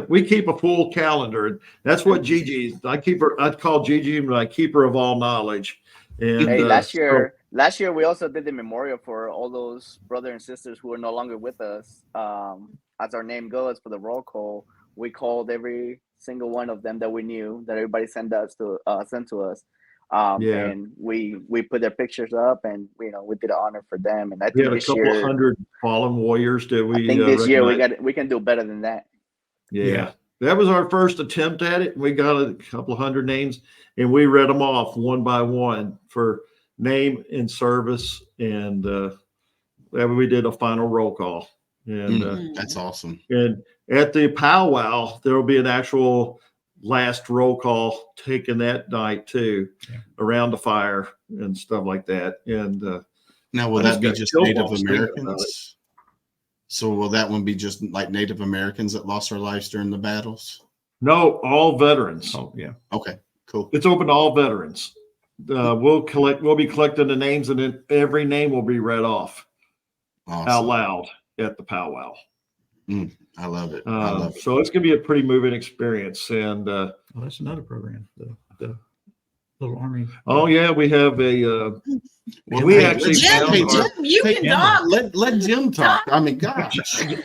We keep a full calendar, and that's what Gigi. I call Gigi my keeper of all knowledge. And hey, last year we also did the memorial for all those brothers and sisters who are no longer with us. As our name goes for the roll call, we called every single one of them that we knew that everybody sent to us. And we put their pictures up, and we did an honor for them. And I think we had a couple hundred fallen warriors that we. I think this year we can do better than that. Yeah, that was our first attempt at it. We got a couple of hundred names, and we read them off one by one for name and service, and we did a final roll call. And that's awesome. And at the powwow, there will be an actual last roll call taken that night too, around the fire and stuff like that. And now will that be just Native Americans? So will that one be just like Native Americans that lost their lives during the battles? No, all veterans. Oh yeah. Okay, cool. It's open to all veterans. We'll be collecting the names, and then every name will be read off out loud at the powwow. I love it. I love it. So it's going to be a pretty moving experience. And that's another program. Little Army. Oh yeah, we have a. Well, we hey, actually Jim, found Jim, our. you Hey, can Emma, talk. let Jim talk. I mean, gosh. Jim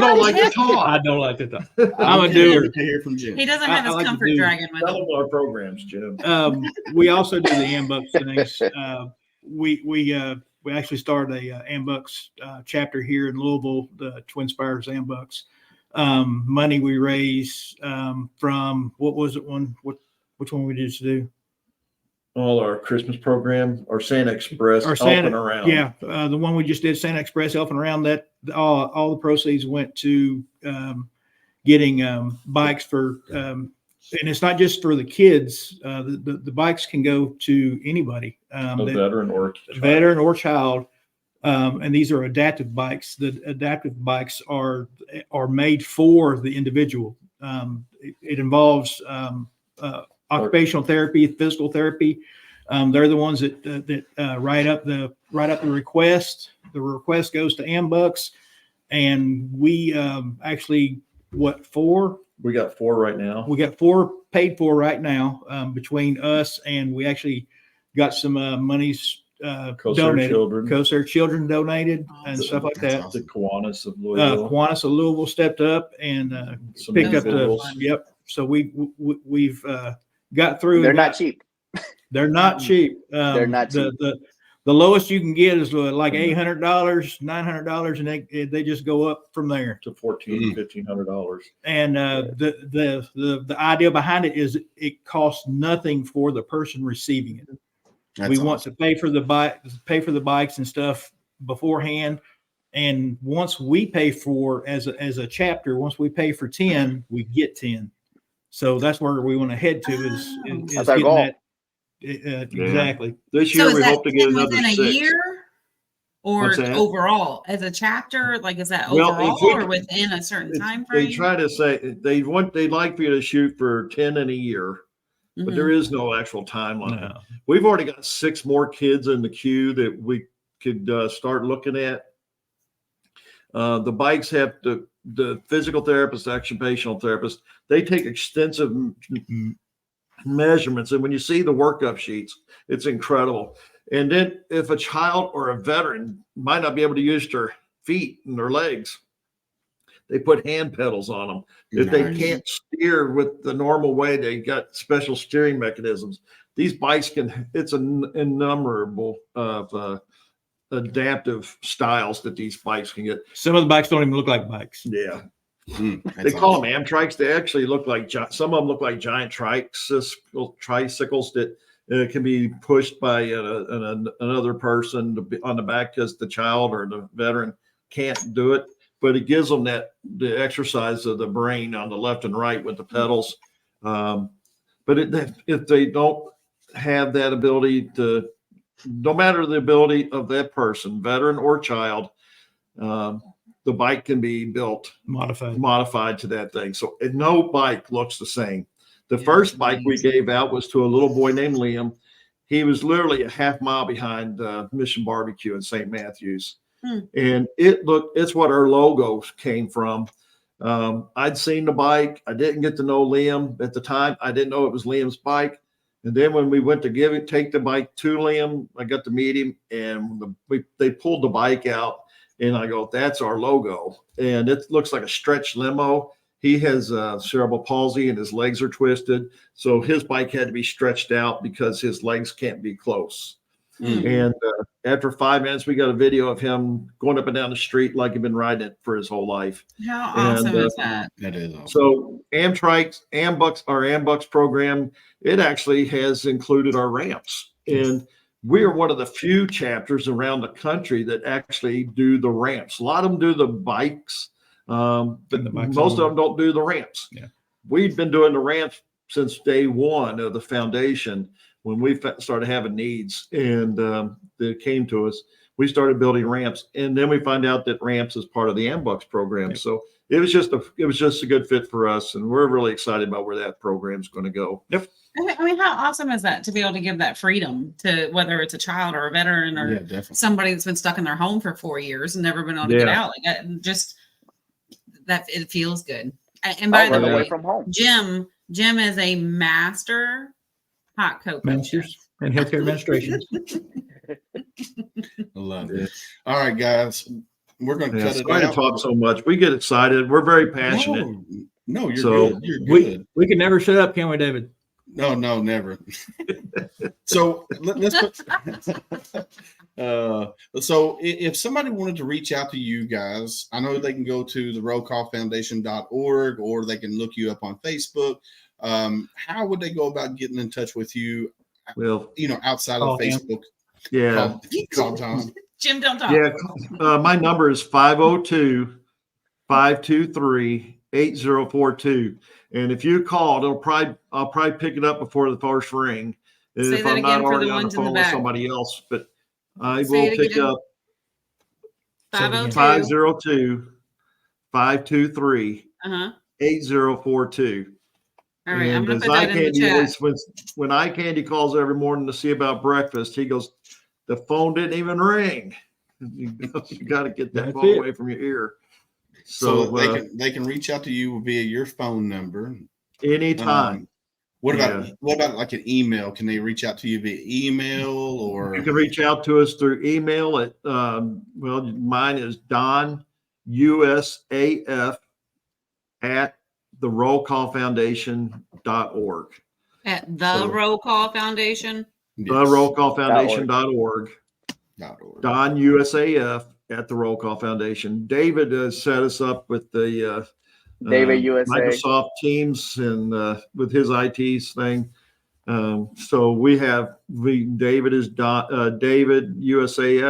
don't like to talk. I don't like to talk. I'm a Okay, doer. to hear from Jim. He doesn't I- have I his like to comfort do- dragon with Tell him. them our programs, Jim. We also do the Ambucks things. We actually started a Ambucks chapter here in Louisville, the Twin Spires Ambucks. Money we raise from what was it one? Which one we did do? All our Christmas program, our Santa Express, Or helping Santa, around. yeah, the one we just did, Santa Express, helping around. That all the proceeds went to getting bikes for, and it's not just for the kids. The bikes can go to anybody, A veteran or veteran or child. And these are adaptive bikes. The adaptive bikes are made for the individual. It involves occupational therapy, physical therapy. They're the ones that write up the request. The request goes to Ambucks, and we actually four? We got 4 right now. We got 4 paid for right now between us, and we actually got some monies donated. CoSAR children donated and stuff like that. The Kiwanis of Louisville. Kiwanis of Louisville stepped up and Some picked up the. individuals. Yep. So we've got through. They're not cheap. They're not cheap. They're not cheap. The lowest you can get is like $800, $900, and they just go up from there to $1,400, $1,500. And the idea behind it is it costs nothing for the person receiving it. We want to pay for the bikes and stuff beforehand, and once we pay for as a chapter, once we pay for 10, we get 10. So that's where we want to head to is That's our goal. that. Exactly. This So year is we that hope to get 10 another within a 6. year, or What's that? overall as a chapter? Like, is that Well, overall if we- or within a certain time They frame? try to say they'd like for you to shoot for 10 in a year, but there is no actual timeline. No. We've already got 6 more kids in the queue that we could start looking at. The bikes have the physical therapist, occupational therapist, they take extensive measurements. And when you see the workup sheets, it's incredible. And then if a child or a veteran might not be able to use their feet and their legs, they put hand pedals on them. If they can't steer with the normal way, they got special steering mechanisms. These bikes it's an innumerable of adaptive styles that these bikes can get. Some of the bikes don't even look like bikes. Yeah. They call them Amtrikes. They actually look like, some of them look like giant tricycles that can be pushed by another person on the back because the child or the veteran can't do it. But it gives them the exercise of the brain on the left and right with the pedals. But if they don't have that ability to, no matter the ability of that person, veteran or child, the bike can be built modified to that thing. So no bike looks the same. The first bike we gave out was to a little boy named Liam. He was literally a half mile behind Mission Barbecue in St. Matthews. And it's what our logo came from. I'd seen the bike. I didn't get to know Liam at the time. I didn't know it was Liam's bike. And then when we went to take the bike to Liam, I got to meet him, and they pulled the bike out, and I go, "That's our logo." And it looks like a stretch limo. He has cerebral palsy and his legs are twisted, so his bike had to be stretched out because his legs can't be close. And after 5 minutes, we got a video of him going up and down the street like he'd been riding it for his whole life. How awesome is that? That is awesome. So our Ambucks program, it actually has included our ramps. And we are one of the few chapters around the country that actually do the ramps. A lot of them do the bikes, but most of them don't do the ramps. Yeah. We've been doing the ramps since day one of the foundation. When we started having needs and they came to us, we started building ramps, and then we find out that ramps is part of the Ambucks program. So it was just a good fit for us, and we're really excited about where that program is going to go. Yep. I mean, how awesome is that to be able to give that freedom to whether it's a child or a veteran or somebody that's been stuck in their home for 4 years and never been able to get out? Like, just that it feels good. And by the way, from home. Jim is a master hot cocoa. Masters and healthcare administration. I love it. All right, guys, we're going to cut it Sorry to out. talk so much. We get excited. We're very passionate. No, you're So, good. You're good. We can never shut up, can we, David? No, never. So let's put. So if somebody wanted to reach out to you guys, I know they can go to the rollcallfoundation.org or they can look you up on Facebook. How would they go about getting in touch with you? Well, outside of Facebook. Yeah. Call Tom. Jim, don't talk. Yeah. My number is 502-523-8042. And if you called, I'll probably pick it up before the first ring. Say if that I'm not again for the already on the ones in the phone with back. somebody else, but I Say will it pick again. up 502. 502-523-8042. Uh-huh. All right, I'm gonna put that in the chat. When Eye Candy calls every morning to see about breakfast, he goes, the phone didn't even ring. You got to get that phone away from your ear. So they can reach out to you via your phone number anytime. What about like an email? Can they reach out to you via email, or you can reach out to us through email at mine is donusaf at therollcallfoundation.org. At the Roll Call Foundation. Therollcallfoundation.org. Don USAF at the Roll Call Foundation. David has set us up with the David USA Microsoft Teams and with his IT's thing. So David is David USA.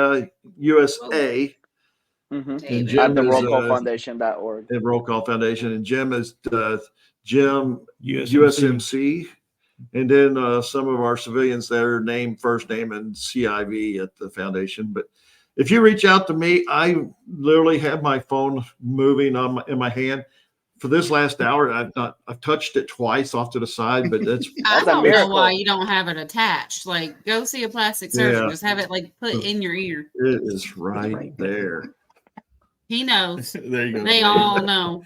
Mm-hmm. And Jim at the is, rollcallfoundation.org. At Roll Call Foundation, and Jim is Jim USMC. And then some of our civilians that are named first name and CIV at the foundation. But if you reach out to me, I literally have my phone moving in my hand. For this last hour, I've touched it twice off to the side, but that's I don't know why you don't have it attached. Like, go see a plastic surgeon. Yeah. Just have it like put in your ear. It is right there. He knows. There you go. They all know.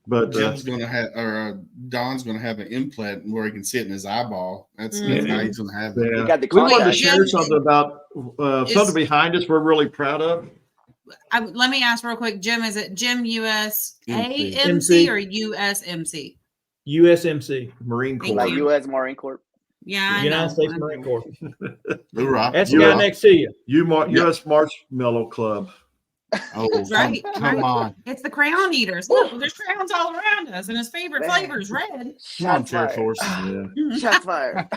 But Jim's going to have, or Don's going to have an implant where he can sit in his eyeball. That's how he's going to have it. Yeah. You got the We wanted to contact. share something about something behind us we're really proud of. Let me ask real quick, Jim. Is it Jim USAMC MC. or USMC? USMC. Marine Corps. Like U.S. Marine Corps. Yeah, I United know. States Marine Corps. Hoorah. That's the guy next to you. U.S. Marshmallow Club. Oh, Right. come on. It's the crayon eaters. Look, there's crayons all around us, and his favorite flavor is red. Shots fired. Shots fired.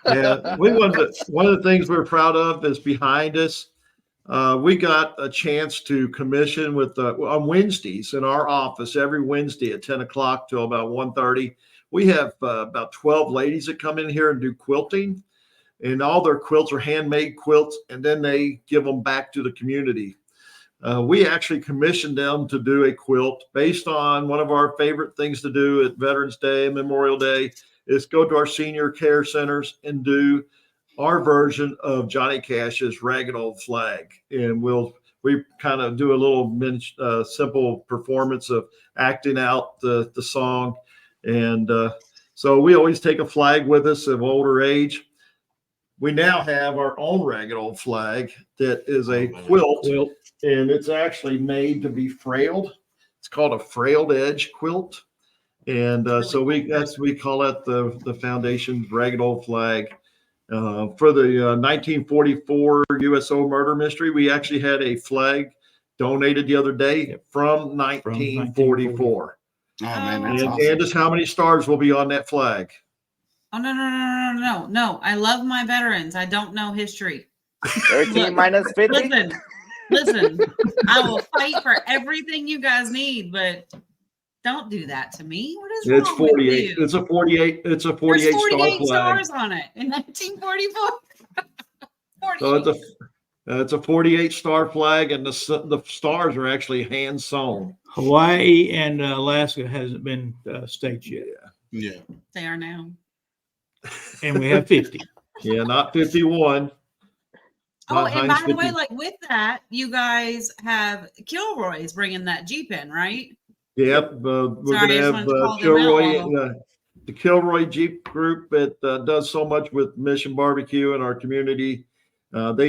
Yeah, one of the things we're proud of is behind us. We got a chance to commission on Wednesdays in our office every Wednesday at 10 o'clock till about 1:30. We have about 12 ladies that come in here and do quilting, and all their quilts are handmade quilts, and then they give them back to the community. We actually commissioned them to do a quilt based on one of our favorite things to do at Veterans Day, Memorial Day, is go to our senior care centers and do our version of Johnny Cash's Ragged Old Flag. And we kind of do a little simple performance of acting out the song. And so we always take a flag with us of older age. We now have our own Ragged Old Flag that is a quilt. And it's actually made to be frailed. It's called a frailed edge quilt. And so we call it the foundation's Ragged Old Flag. For the 1944 USO murder mystery, we actually had a flag donated the other day from 1944. Oh man, that's and awesome. Candace, how many stars will be on that flag? Oh, no. I love my veterans. I don't know history. 13 minus 50. Listen, I will fight for everything you guys need, but don't do that to me. What is wrong 48. with you? It's a 48. It's a 48 There's star 48 flag. stars on it in 1944. So it's a 48 star flag, and the stars are actually hand sewn. Hawaii and Alaska hasn't been states yet. Yeah. They are now. And we have 50. Yeah, not 51. Oh, and by the way, like with that, you guys have Kilroy's bringing that Jeep in, right? Yep, we're Sorry, going to have Kilroy. the Kilroy Jeep Group that does so much with Mission Barbecue in our community. We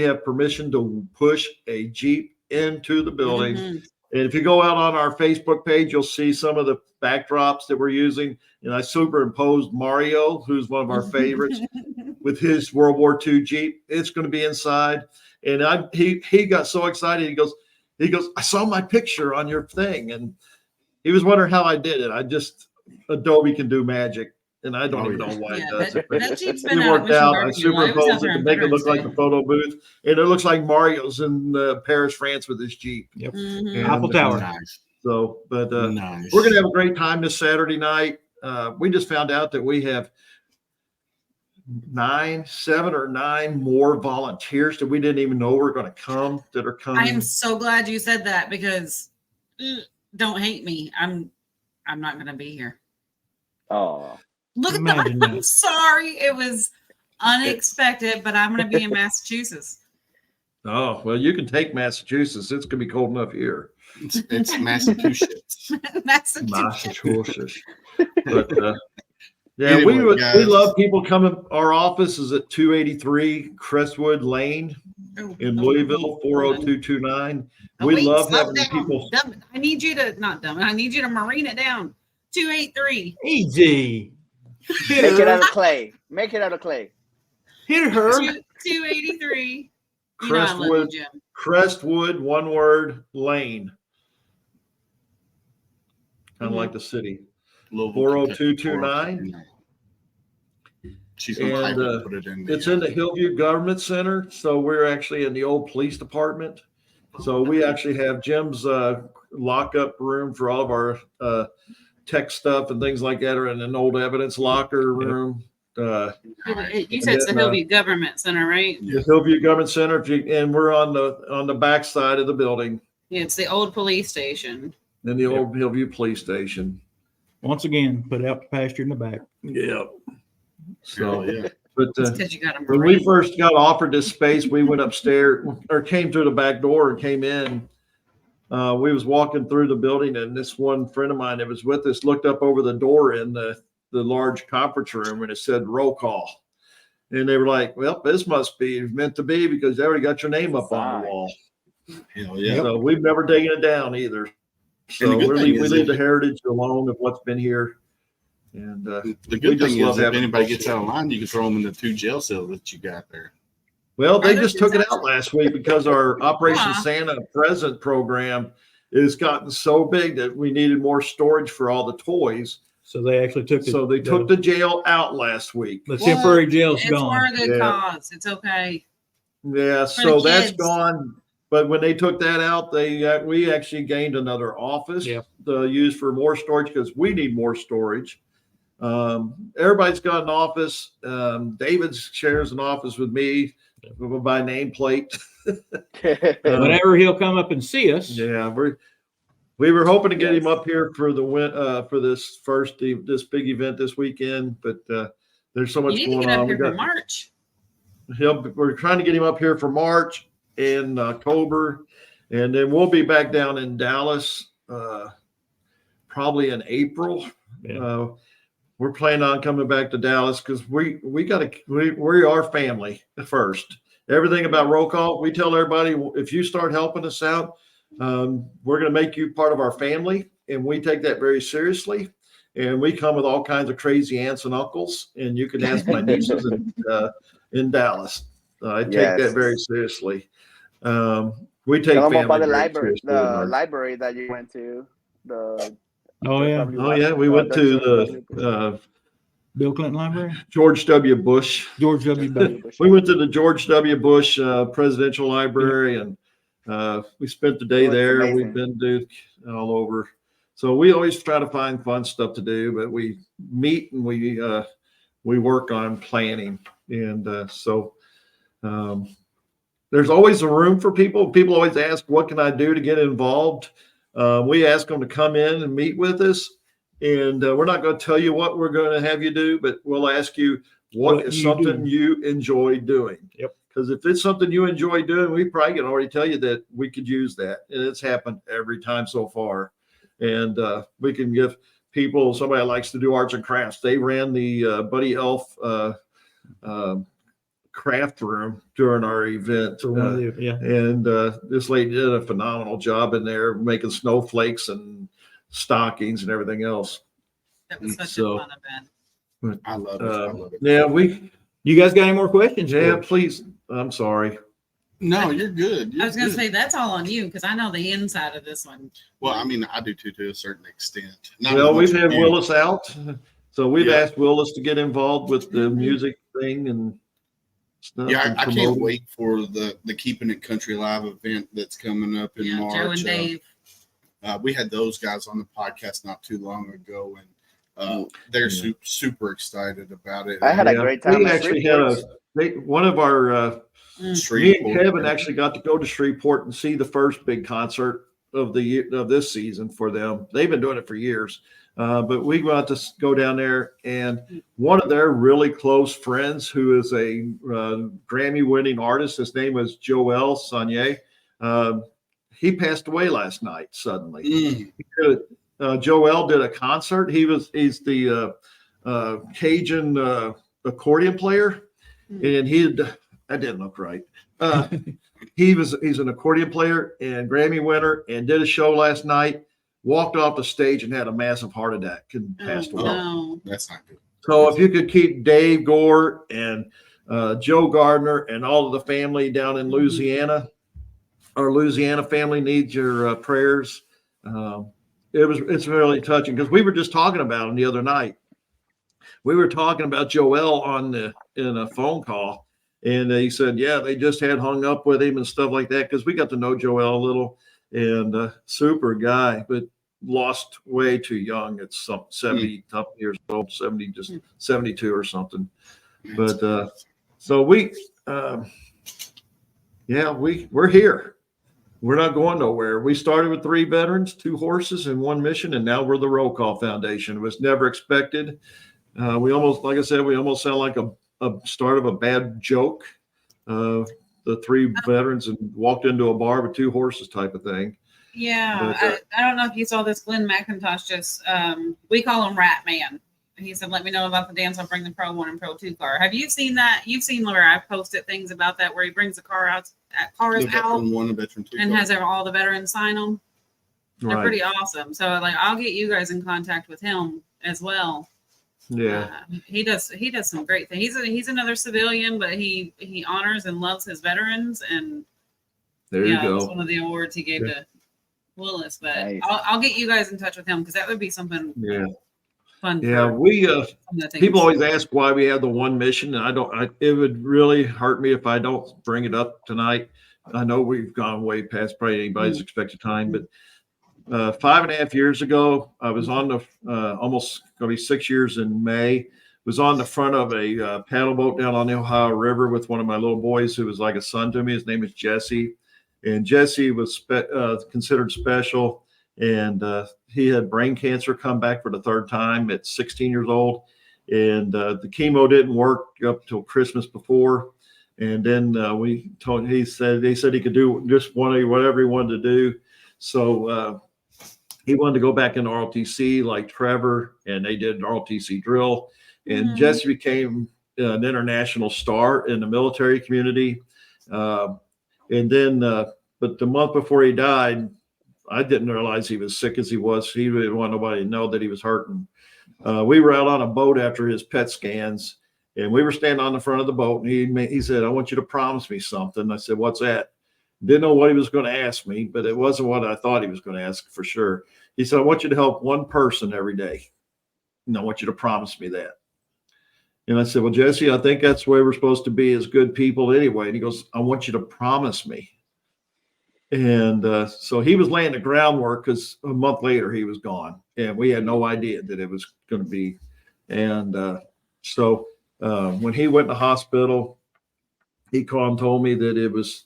have permission to push a Jeep into the building. Mhm. And if you go out on our Facebook page, you'll see some of the backdrops that we're using. And I superimposed Mario, who's one of our favorites, with his World War II Jeep. It's going to be inside. And he got so excited. He goes, I saw my picture on your thing. And he was wondering how I did it. Adobe can do magic. And I don't even know why it does it. That Jeep's been It out at worked Mission out. I Barbecue. I was out superimposed it there to on make it look Veterans like Day. the photo booth. And it looks like Mario's in Paris, France with his Jeep. Yep. Mhm. And, Apple Tower. Nice. So, but Nice. we're going to have a great time this Saturday night. We just found out that we have 7 or 9 more volunteers that we didn't even know were going to come that are coming. I am so glad you said that because don't hate me. I'm not going to be here. Oh, Look at Imagine that. that. I'm sorry. It was unexpected, but I'm going to be in Massachusetts. Oh, well, you can take Massachusetts. It's going to be cold enough here. It's Massachusetts. Massachusetts. But yeah, Anyway, we guys. love people coming. Our office is at 283 Crestwood Lane in Louisville, 40229. We love slow having down. people. I need you to I need you to marine it down. 283. Easy. Hit make it out her. of clay. Make it out of clay. Hit her. 283. You know I love you, Jim. Crestwood, one word, Lane. Kind of like the city. Louisville, 40229. She's going to type it and put it in there. It's in the Hillview Government Center. So we're actually in the old police department. So we actually have Jim's lockup room for all of our tech stuff and things like that are in an old evidence locker room. You said it's the Hillview Government Center, right? The Hillview Government Center, and we're on the back side of the building. Yeah, it's the old police station. In the old Hillview Police Station. Once again, put out the pasture in the back. Yeah. So, yeah. But It's 'cause you got 'em when we right. first got offered this space, we went upstairs or came through the back door and came in. We was walking through the building, and this one friend of mine that was with us looked up over the door in the large conference room, and it said roll call. And they were like, well, this must be meant to be because they already got your name up on the wall. Hell yeah. So we've never taken it down either. So we leave the heritage alone of what's been here. And the good thing is if anybody gets out of line, you can throw them in the 2 jail cells that you got there. Well, they just took it out last week because our Operation Santa Present program has gotten so big that we needed more storage for all the toys. So they actually took it. So they took the jail out last week. The temporary jail's It's gone. for a good cause. It's okay. Yeah, For so the that's kids. gone. But when they took that out, we actually gained another office to use for more storage because we need more storage. Everybody's got an office. David shares an office with me by nameplate. Whenever he'll come up and see us. Yeah, we were hoping to get him up here for this big event this weekend, but there's so much You need to going get up on. here for March. We're trying to get him up here for March in October, and then we'll be back down in Dallas probably in April. Yeah. We're planning on coming back to Dallas because we are family first. Everything about roll call, we tell everybody if you start helping us out, we're going to make you part of our family, and we take that very seriously. And we come with all kinds of crazy aunts and uncles, and you can ask my nieces in Dallas. I take that very seriously. We take Tell them family about the very library, seriously. library that you went to. Oh yeah, we went to the Bill Clinton Library. George W. Bush. George W. Bush. We went to the George W. Bush Presidential Library, and we spent the day there. Amazing. We've been to all over. So we always try to find fun stuff to do, but we meet and we work on planning. And there's always a room for people. People always ask, what can I do to get involved? We ask them to come in and meet with us. And we're not going to tell you what we're going to have you do, but we'll ask you what is something you enjoy doing. Yep. Because if it's something you enjoy doing, we probably can already tell you that we could use that. And it's happened every time so far. And we can give people, somebody likes to do arts and crafts. They ran the Buddy Elf craft room during our event. And this lady did a phenomenal job in there making snowflakes and stockings and everything else. That was such a fun event. I love it. I love it. Yeah, you guys got any more questions? Yeah, please. I'm sorry. No, you're good. I was going to say that's all on you because I know the inside of this one. Well, I mean, I do too, to a certain extent. Well, we've had Willis out, so we've asked Willis to get involved with the music thing and stuff. Yeah, I can't wait for the Keeping It Country Live event that's coming up in March. Joe and Dave. We had those guys on the podcast not too long ago, and they're super excited about it. I had a great time. We actually had one of our me and Kevin actually got to go to Shreveport and see the first big concert of the year, of this season for them. They've been doing it for years, but we got to go down there, and one of their really close friends, who is a Grammy-winning artist, his name was Joel Sanye. He passed away last night suddenly. Joel did a concert. He's the Cajun accordion player, and that didn't look right. He's an accordion player and Grammy winner, and did a show last night, walked off the stage and had a massive heart attack and passed away. No. That's not good. So if you could keep Dave Gore and Joe Gardner and all of the family down in Louisiana, our Louisiana family needs your prayers. It's really touching because we were just talking about him the other night. We were talking about Joel in a phone call, and he said, they just had hung up with him and stuff like that, because we got to know Joel a little, and super guy, but lost way too young. It's 70 years old, 72 or something. But so we're here. We're not going nowhere. We started with 3 veterans, 2 horses, and 1 mission, and now we're the Roll Call Foundation. It was never expected. We almost sound like a start of a bad joke. The 3 veterans and walked into a bar with 2 horses type of thing. Yeah, but, I don't know if you saw this. Glenn McIntosh just, we call him Rat Man. He said, let me know about the dance. I'll bring the Pro 1 and Pro 2 car. Have you seen that? You've seen where I've posted things about that, where he brings the cars out and has all the veterans sign them. They're pretty awesome. So I'll get you guys in contact with him as well. Yeah, he does some great things. He's another civilian, but he honors and loves his veterans. And there you go. That's one of the awards he gave to Willis. But nice. I'll get you guys in touch with him, because that would be something. Yeah. Fun. Yeah, people always ask why we have the 1 mission, and it would really hurt me if I don't bring it up tonight. I know we've gone way past probably anybody's expected time, but 5.5 years ago, I was on the almost going to be 6 years in May. Was on the front of a paddle boat down on the Ohio River with one of my little boys who was like a son to me. His name is Jesse, and Jesse was considered special. And he had brain cancer come back for the 3rd time at 16 years old. And the chemo didn't work up till Christmas before. And then he said he could do just whatever he wanted to do. So he wanted to go back into ROTC like Trevor, and they did an ROTC drill. And Jesse became an international star in the military community. And then, but the month before he died, I didn't realize he was sick as he was. He didn't want nobody to know that he was hurting. We were out on a boat after his PET scans, and we were standing on the front of the boat, and he said, I want you to promise me something. I said, what's that? Didn't know what he was going to ask me, but it wasn't what I thought he was going to ask for sure. He said, I want you to help 1 person every day, and I want you to promise me that. And I said, well, Jesse, I think that's where we're supposed to be as good people anyway. And he goes, I want you to promise me. And so he was laying the groundwork, because a month later he was gone, and we had no idea that it was going to be. And so when he went to the hospital, he called and told me that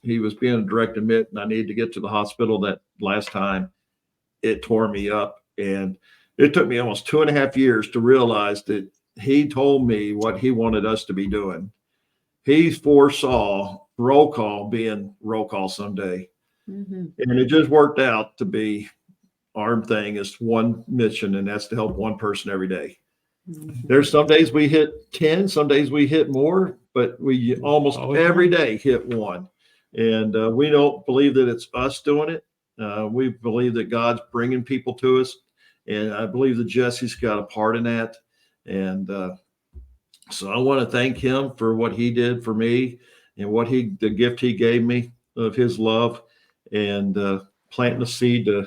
he was being a direct admit, and I needed to get to the hospital that last time. It tore me up, and it took me almost 2.5 years to realize that he told me what he wanted us to be doing. He foresaw roll call being roll call someday. And it just worked out to be our thing is one mission, and that's to help one person every day. There's some days we hit 10, some days we hit more, but we almost every day hit one. And we don't believe that it's us doing it. We believe that God's bringing people to us. And I believe that Jesse's got a part in that. And so I want to thank him for what he did for me and the gift he gave me of his love and planting the seed to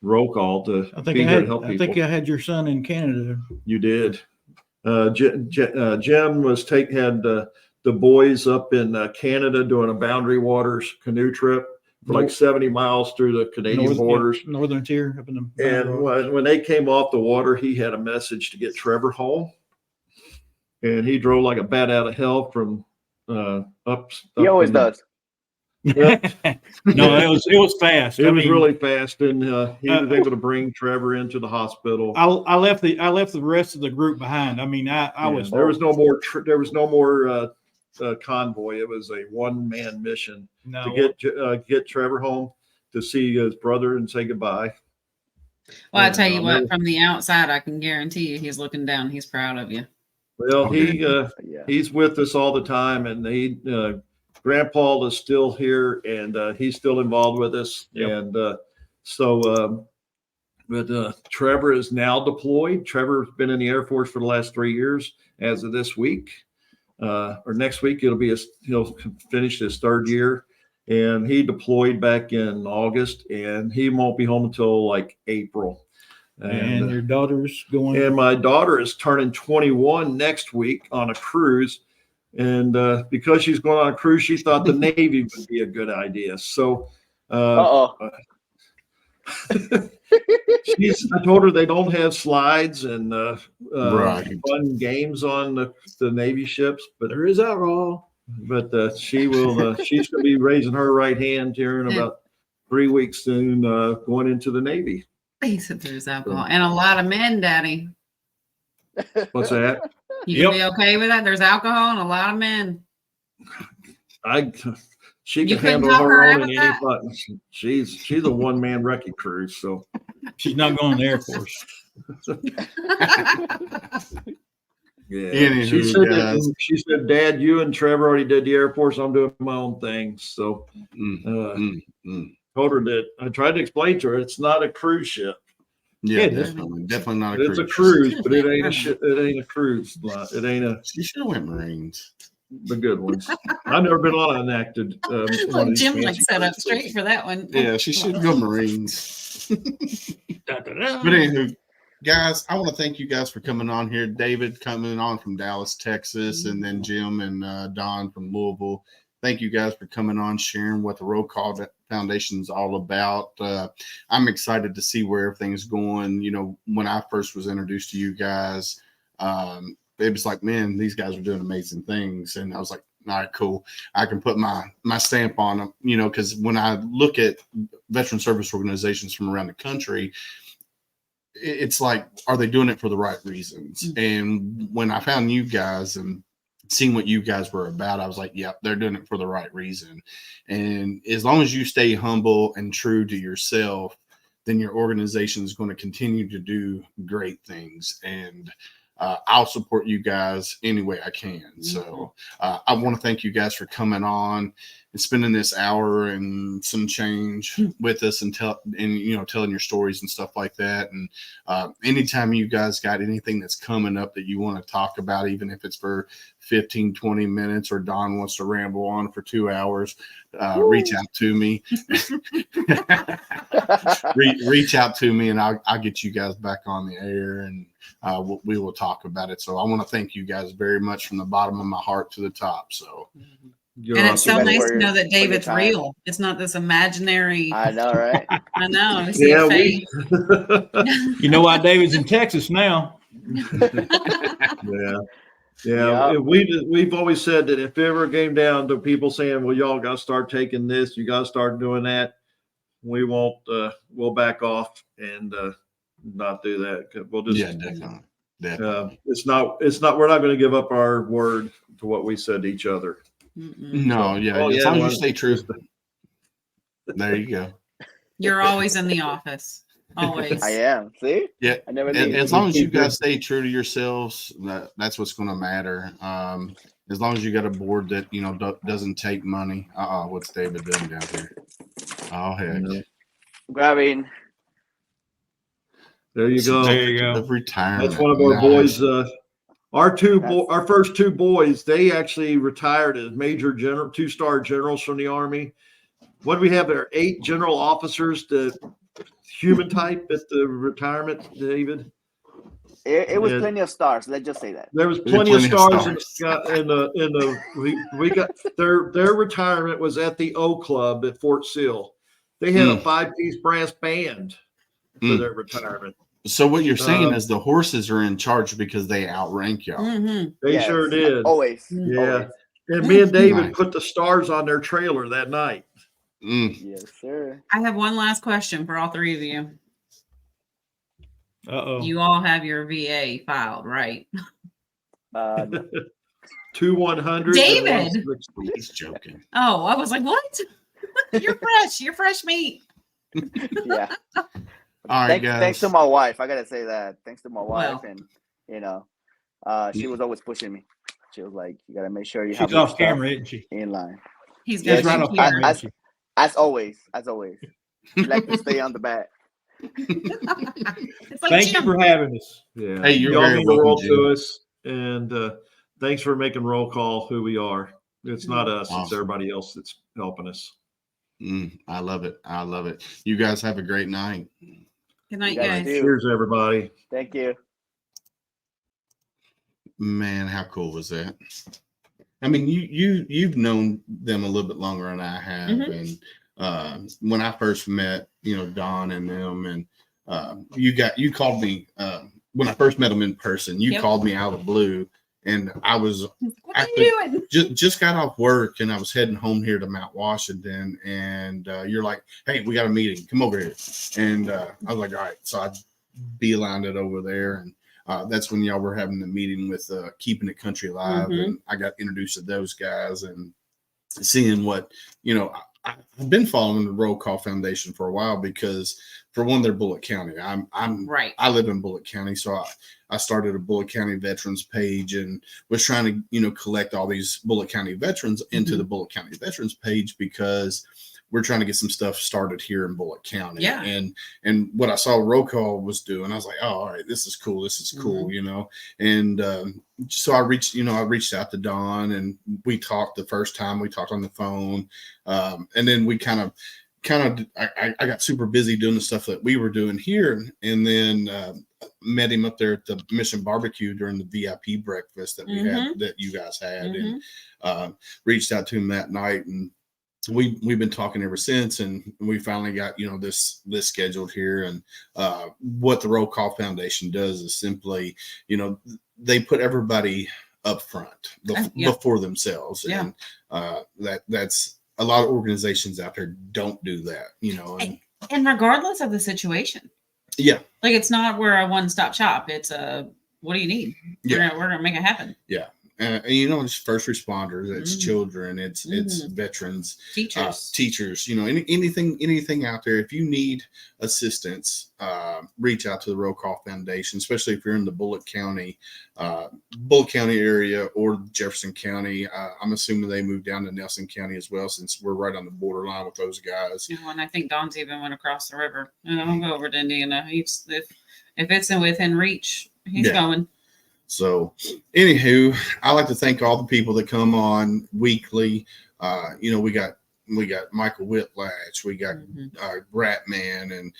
roll call to be here to help people. I think I had your son in Canada. You did. Jim had the boys up in Canada doing a Boundary Waters canoe trip for like 70 miles through the Canadian borders. Northern Tier up in the And when they came off the water, he had a message to get Trevor home. And he drove like a bat out of hell from up. He always does. Yep. No, it was fast. It was really fast, and he was able to bring Trevor into the hospital. I left the rest of the group behind. I mean, I was. There was no more convoy. It was a one-man mission to get Trevor home to see his brother and say goodbye. Well, I tell you what, from the outside, I can guarantee you, he's looking down. He's proud of you. Well, he's with us all the time, and Grandpa is still here, and he's still involved with us. Yep. And but Trevor is now deployed. Trevor's been in the Air Force for the last 3 years. As of this week, or next week, he'll finish his 3rd year. And he deployed back in August, and he won't be home until like April. And your daughter's going. And my daughter is turning 21 next week on a cruise. And because she's going on a cruise, she thought the Navy would be a good idea. So I told her they don't have slides and fun games on the Navy ships, but there is alcohol. But she's going to be raising her right hand here in about 3 weeks soon, going into the Navy. He said there's alcohol and a lot of men, Daddy. What's that? You can be okay with that? There's alcohol and a lot of men. She can handle her own in any button. She's a one-man wrecking crew, so she's not going to the Air Force. Yeah. She said, Dad, you and Trevor already did the Air Force. I'm doing my own thing. So told her that I tried to explain to her it's not a cruise ship. Yeah, definitely not a cruise. It's a cruise, but it ain't a ship. It ain't a cruise. It ain't a. She should have went Marines. The good ones. I've never been on an acted. Jim like set up straight for that one. Yeah, she should go Marines. But anywho, guys, I want to thank you guys for coming on here. David coming on from Dallas, Texas, and then Jim and Don from Louisville. Thank you guys for coming on, sharing what the Roll Call Foundation is all about. I'm excited to see where everything's going. You know, when I first was introduced to you guys, it was like, man, these guys are doing amazing things. And I was like, all right, cool. I can put my stamp on them, you know, because when I look at veteran service organizations from around the country, it's like, are they doing it for the right reasons? Mm-hmm. And when I found you guys and seeing what you guys were about, I was like, yep, they're doing it for the right reason. And as long as you stay humble and true to yourself, then your organization is going to continue to do great things. And I'll support you guys any way I can. So I want to thank you guys for coming on and spending this hour and some change with us and telling your stories and stuff like that. And anytime you guys got anything that's coming up that you want to talk about, even if it's for 15, 20 minutes, or Don wants to ramble on for 2 hours, reach out to me. reach out to me and I'll get you guys back on the air, and we will talk about it. So I want to thank you guys very much from the bottom of my heart to the top. So it's so nice to know that David's real. It's not this imaginary. I know, right? I know. I see a face. You know why David's in Texas now? Yeah. We've always said that if it ever came down to people saying, well, y'all got to start taking this, you got to start doing that, we won't, we'll back off and not do that. We'll just, definitely. It's not, we're not going to give up our word to what we said to each other. No, as long as you stay true. There you go. You're always in the office. Always. I am. See? Yeah. I never And leave. as long as you guys stay true to yourselves, that's what's going to matter. As long as you got a board that, doesn't take money. What's David doing down here? Oh, heck. Grabbing. There you go. There you go. Of retirement. That's one of our Nice. boys. Our first two boys, they actually retired as major general, 2-star generals from the Army. What do we have there? 8 general officers, the human type at the retirement, David? It was plenty of stars. Let's just say that. There was plenty of stars we got their retirement was at the O Club at Fort Sill. They had a 5-piece brass band for their retirement. So what you're saying is the horses are in charge because they outrank y'all. Mm-hmm. They sure did. Always. Yeah. Always. And me and David Nice. put the stars on their trailer that night. Yes, sir. I have one last question for all three of you. Uh-oh. You all have your VA filed, right? 2 100s. David! He's joking. Oh, I was like, what? You're fresh. You're fresh meat. Yeah. All right, guys. Thanks to my wife. I gotta say that. Thanks to my wife, Well. and she was always pushing me. She was like, "You gotta make sure you have She's your off stuff camera, isn't she? in line." He's Yeah, got right you off here. camera, isn't she? As always, she like to stay on the back. It's like Thank you Jim. for having us. Yeah. Hey, you're Y'all very mean the welcome, world Jim. to us. And thanks for making roll call who we are. It's not us, it's Awesome. everybody else that's helping us. I love it. I love it. You guys have a great night. Good night, You guys guys. do. Cheers, everybody. Thank you. Man, how cool was that? I mean, you've known them a little bit longer than I have, Mhm. and when I first met, Don and them, and you called me when I first met them in person. You Yep. called me out of the blue, and I was What are you doing? just got off work, and I was heading home here to Mount Washington, and you're like, "Hey, we got a meeting. Come over here." And I was like, "All right." So I beelined it over there, and that's when y'all were having the meeting with Keeping It Country Live, and I got introduced to those guys and seeing what I've been following the Roll Call Foundation for a while because, for one, they're Bullitt County. I'm Right. I live in Bullitt County, so I started a Bullitt County veterans page and was trying to collect all these Bullitt County veterans into the Bullitt County veterans page because we're trying to get some stuff started here in Bullitt County. Yeah. And what I saw Roll Call was doing, I was like, oh, all right, this is cool. This is cool, And so I reached out to Don, and we talked the first time. We talked on the phone, and then we kind of I got super busy doing the stuff that we were doing here, and then met him up there at the Mission Barbecue during the VIP breakfast that we had, that you guys had, and reached out to him that night, and we've been talking ever since, and we finally got this scheduled here. And what the Roll Call Foundation does is simply they put everybody up front before themselves, and that's a lot of organizations out there don't do that, And regardless of the situation, yeah, like it's not we're a one-stop shop. It's a what do you need? Yeah. We're gonna make it happen. yeah. It's first responders, it's children, it's veterans, teachers, anything out there. If you need assistance, reach out to the Roll Call Foundation, especially if you're in the Bullitt County area or Jefferson County. I'm assuming they moved down to Nelson County as well, since we're right on the borderline with those guys. And I think Don's even went across the river. I'll go over to Indiana. If it's within reach, he's going. So, anywho, I like to thank all the people that come on weekly. We got Michael Whitlatch, we got Bratman, and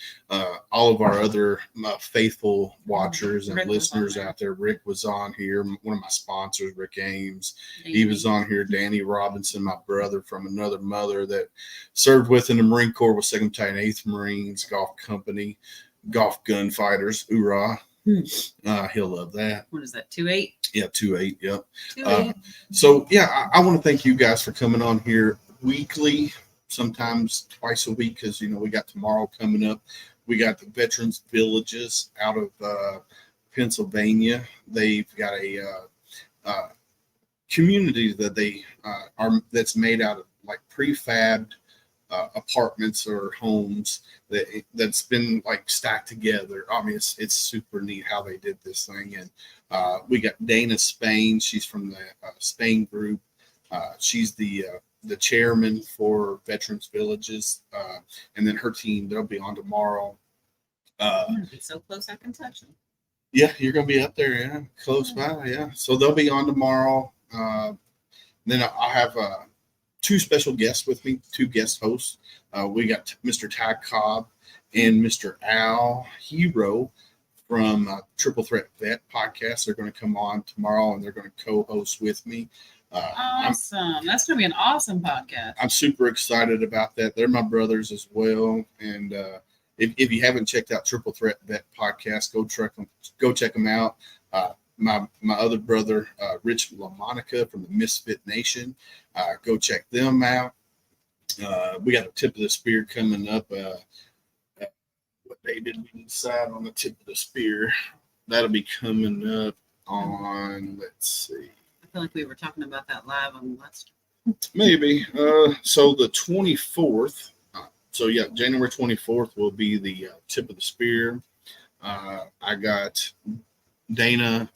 all of our other faithful watchers and listeners out there. Rick was on here, one of my sponsors, Rick Ames. He was on here. Danny Robinson, my brother from another mother that served with in the Marine Corps with 2nd Battalion, 8th Marines Golf Company, Golf Gunfighters. Hoorah! He'll love that. What is that? 2-8? Yeah, 2-8. Yep. 2-8. So yeah, I want to thank you guys for coming on here weekly, sometimes twice a week, because we got tomorrow coming up. We got the Veterans Villages out of Pennsylvania. They've got a community that they that's made out of like prefabbed apartments or homes that's been like stacked together. I mean, it's super neat how they did this thing. And we got Dana Spain. She's from the Spain group. She's the chairman for Veterans Villages, and then her team, they'll be on tomorrow. Be so close I can touch them. Yeah, you're gonna be up there, yeah, close by, yeah. So they'll be on tomorrow. Then I have two special guests with me, two guest hosts. We got Mr. Ty Cobb and Mr. Al Hero from Triple Threat Vet podcast. They're going to come on tomorrow, and they're going to co-host with me. Awesome. That's going to be an awesome podcast. I'm super excited about that. They're my brothers as well. And if you haven't checked out Triple Threat Vet podcast, go check them out. My other brother, Rich LaMonica from the Misfit Nation, go check them out. We got a tip of the spear coming up. What day did we decide on the tip of the spear? That'll be coming up on, let's see. I feel like we were talking about that live on last. Maybe. So the 24th. So yeah, January 24th will be the tip of the spear. I got Dana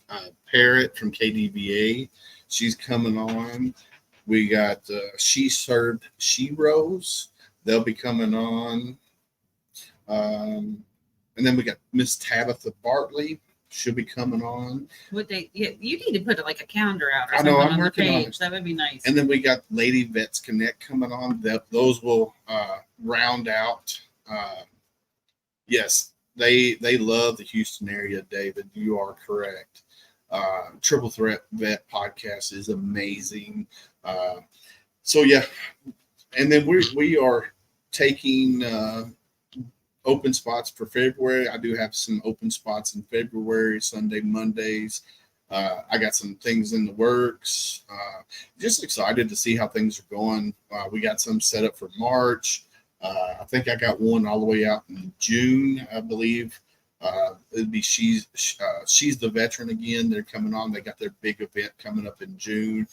Parrott from KDVA. She's coming on. We got She Served, She Rose. They'll be coming on. And then we got Miss Tabitha Bartley. She'll be coming on. What day? Yeah, you need to put like a calendar out or I something know, I'm on the working on page. it. That would be nice. And then we got Lady Vets Connect coming on. Those will round out. Yes, they love the Houston area, David. You are correct. Triple Threat Vet podcast is amazing. So yeah, and then we are taking open spots for February. I do have some open spots in February, Sunday, Mondays. I got some things in the works. Just excited to see how things are going. We got some set up for March. I think I got one all the way out in June, I believe. It'd be She's the Veteran again. They're coming on. They got their big event coming up in June.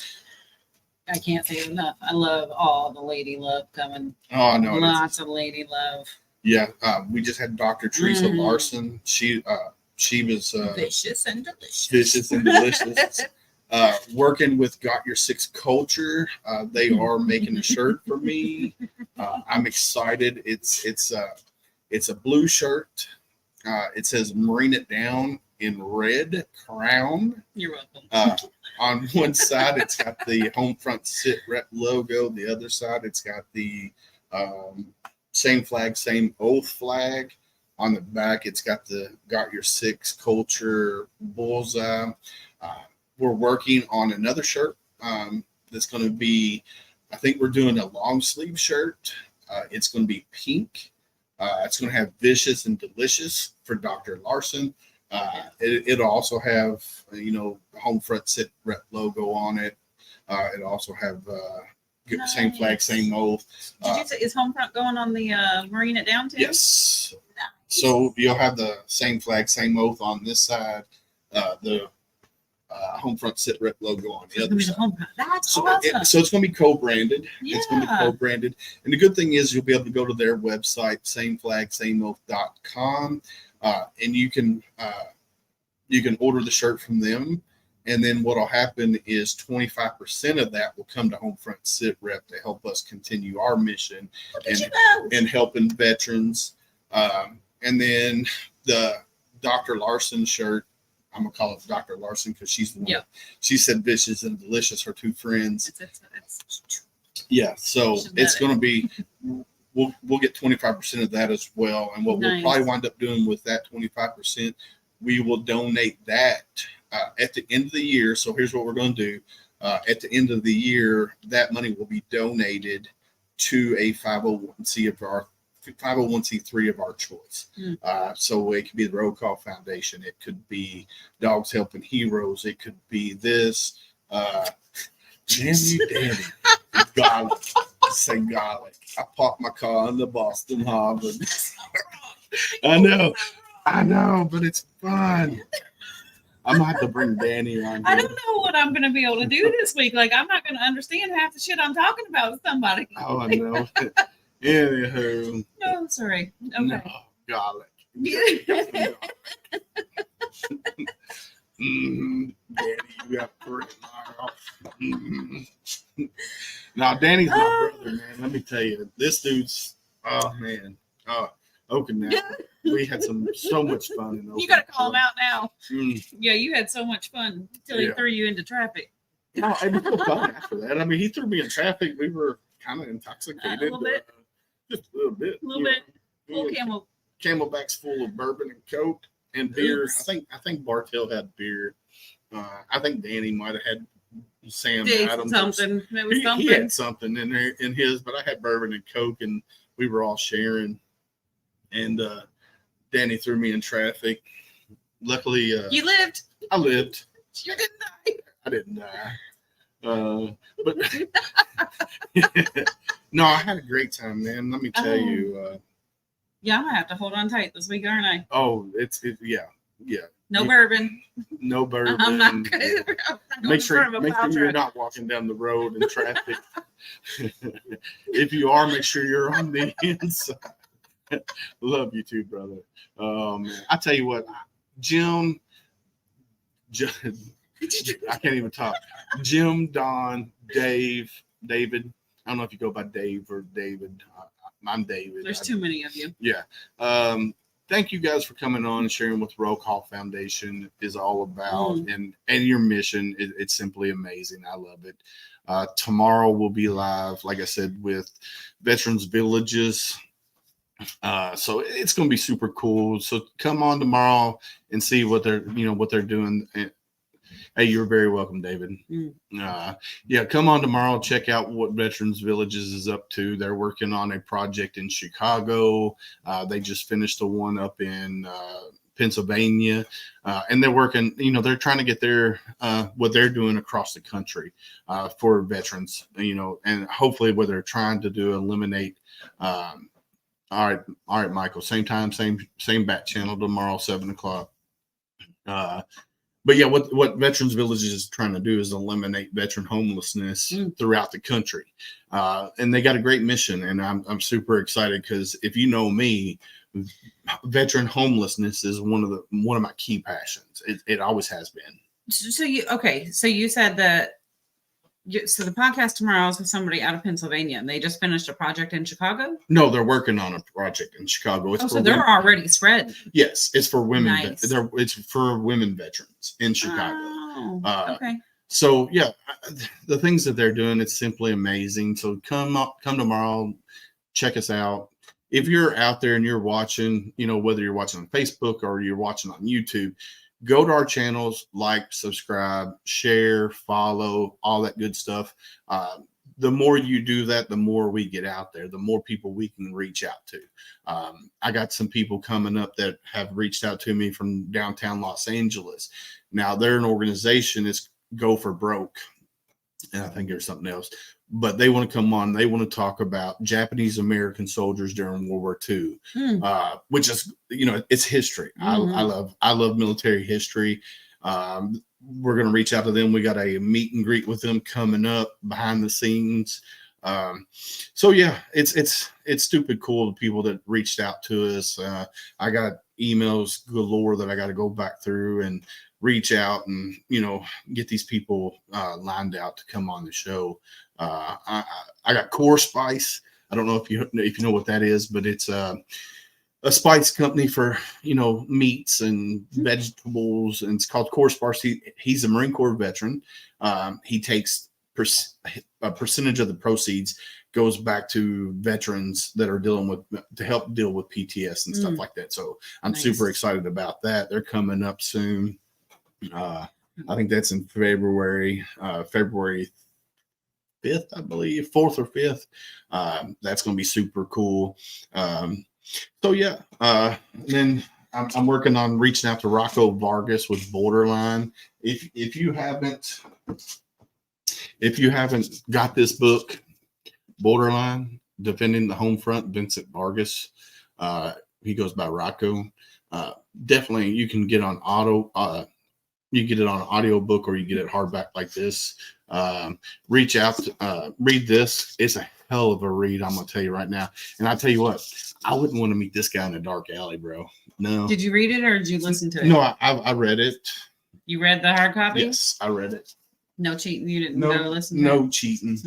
I can't say it enough. I love all the lady love coming. Oh no, Lots of lady love. Yeah, we just had Dr. Teresa Larson. She was Vicious and delicious. Vicious and delicious. Working with Got Your Six Culture. They are making a shirt for me. I'm excited. It's a blue shirt. It says "Marine It Down" in red crown. You're welcome. On one side, it's got the HomeFront Sitrep logo. The other side, it's got the same flag, same oath flag. On the back, it's got the Got Your Six Culture bullseye. We're working on another shirt that's going to be, I think we're doing a long sleeve shirt. It's going to be pink. It's going to have Vicious and Delicious for Dr. Larson. It'll also have, the HomeFront Sitrep logo on it. It'll also have same flag, same oath. Did you say is Homefront going on the Marine It Down too? Yes. Nice. So you'll have the same flag, same oath on this side. The HomeFront Sitrep logo on the other side. That's So, awesome. so it's going to be co-branded. Yeah. It's going to be co-branded. And the good thing is you'll be able to go to their website, sameflagsameoath.com, and you can order the shirt from them. And then what will happen is 25% of that will come to HomeFront Sitrep to help us continue our mission and helping veterans. And then the Dr. Larson shirt, I'm gonna call it Dr. Larson because she's the one. Yeah. She said Vicious and Delicious, her two friends. It's Yeah, so She's it's better. going to be. We'll get 25% of that as well, and what we'll Nice. probably wind up doing with that 25%, we will donate that at the end of the year. So here's what we're going to do: at the end of the year, that money will be donated to a 501c3 of our choice. So it could be the Roll Call Foundation. It could be Dogs Helping Heroes. It could be this. Damn you, Danny. Garlic. Say garlic. I parked my car in the Boston Harbor. I know, but it's fun. I might have to bring Danny on I here. don't know what I'm going to be able to do this week. Like, I'm not going to understand half the shit I'm talking about with somebody. Oh, I know. Anywho. No, sorry. Okay. No, golly. Danny, you got pretty Now, Danny's my brother, man. Let me tell you, this dude's, oh, man. Okay, now. We had so much fun. You got to call him out now. Mm. Yeah, you had so much fun until he threw you into traffic. No, it was so fun after that. I mean, he threw me in traffic. We were kind of intoxicated. A little bit. Just a little bit. A little bit. Full Camelbacks full of bourbon and Coke and beer. Oops. I think Bartell had beer. I think Danny might have had Sam Adams. Something. It was something. He had something in there in his, but I had bourbon and Coke, and we were all sharing. And Danny threw me in traffic. Luckily, you lived. I lived. You didn't die. I didn't die. But no, I had a great time, man. Let me tell you. Yeah, I'm gonna have to hold on tight this week, aren't I? Oh, yeah. No bourbon. No bourbon. I'm not good. Make sure you're not walking down the road in traffic. If you are, make sure you're on the inside. Love you too, brother. Man, I tell you what, Jim, I can't even talk. Jim, Don, David. I don't know if you go by Dave or David. I'm David. There's too many of you. Yeah. Thank you guys for coming on and sharing what the Roll Call Foundation is all about and your mission. It's simply amazing. I love it. Tomorrow we'll be live, like I said, with Veterans Villages. So it's going to be super cool. So come on tomorrow and see what they're doing. Hey, you're very welcome, David. Yeah, come on tomorrow. Check out what Veterans Villages is up to. They're working on a project in Chicago. They just finished the one up in Pennsylvania, and they're working. They're trying to get their what they're doing across the country for veterans. And hopefully, what they're trying to do eliminate. All right, Michael. Same time, same bat channel tomorrow, 7:00. But yeah, what Veterans Villages is trying to do is eliminate veteran homelessness throughout the country, and they got a great mission, and I'm super excited because if you know me, veteran homelessness is one of my key passions. It always has been. So you said that. So the podcast tomorrow is with somebody out of Pennsylvania, and they just finished a project in Chicago. No, they're working on a project in Chicago. So they're already spread. Yes, it's for women. Nice. It's for women veterans in Chicago. Oh, okay. So yeah, the things that they're doing, it's simply amazing. So come tomorrow, check us out. If you're out there and you're watching, whether you're watching on Facebook or you're watching on YouTube, go to our channels, like, subscribe, share, follow, all that good stuff. The more you do that, the more we get out there, the more people we can reach out to. I got some people coming up that have reached out to me from downtown Los Angeles. Now they're an organization, it's Go for Broke. And I think there's something else, but they want to come on. They want to talk about Japanese American soldiers during World War II, which is, it's history. I love military history. We're going to reach out to them. We got a meet and greet with them coming up behind the scenes. So yeah, it's stupid cool. The people that reached out to us. I got emails galore that I got to go back through and reach out and get these people lined out to come on the show. I got Core Spice. I don't know if you know what that is, but it's a spice company for meats and vegetables, and it's called Core Spice. He's a Marine Corps veteran. He takes a percentage of the proceeds goes back to veterans that are to help deal with PTS and stuff like that. So I'm super excited about that. They're coming up soon. I think that's in February 5th, I believe, 4th or 5th. That's going to be super cool. So yeah, then I'm working on reaching out to Rocco Vargas with Borderline. If you haven't got this book, Borderline, Defending the Home Front, Vincent Vargas, he goes by Rocco. Definitely, you can get on You get it on an audiobook or you get it hardback like this. Reach out, read this. It's a hell of a read, I'm going to tell you right now. And I tell you what, I wouldn't want to meet this guy in a dark alley, bro. No. Did you read it or did you listen to it? No, I read it. You read the hard copy? Yes, I read it. No cheating. You didn't go listen to No it? cheating.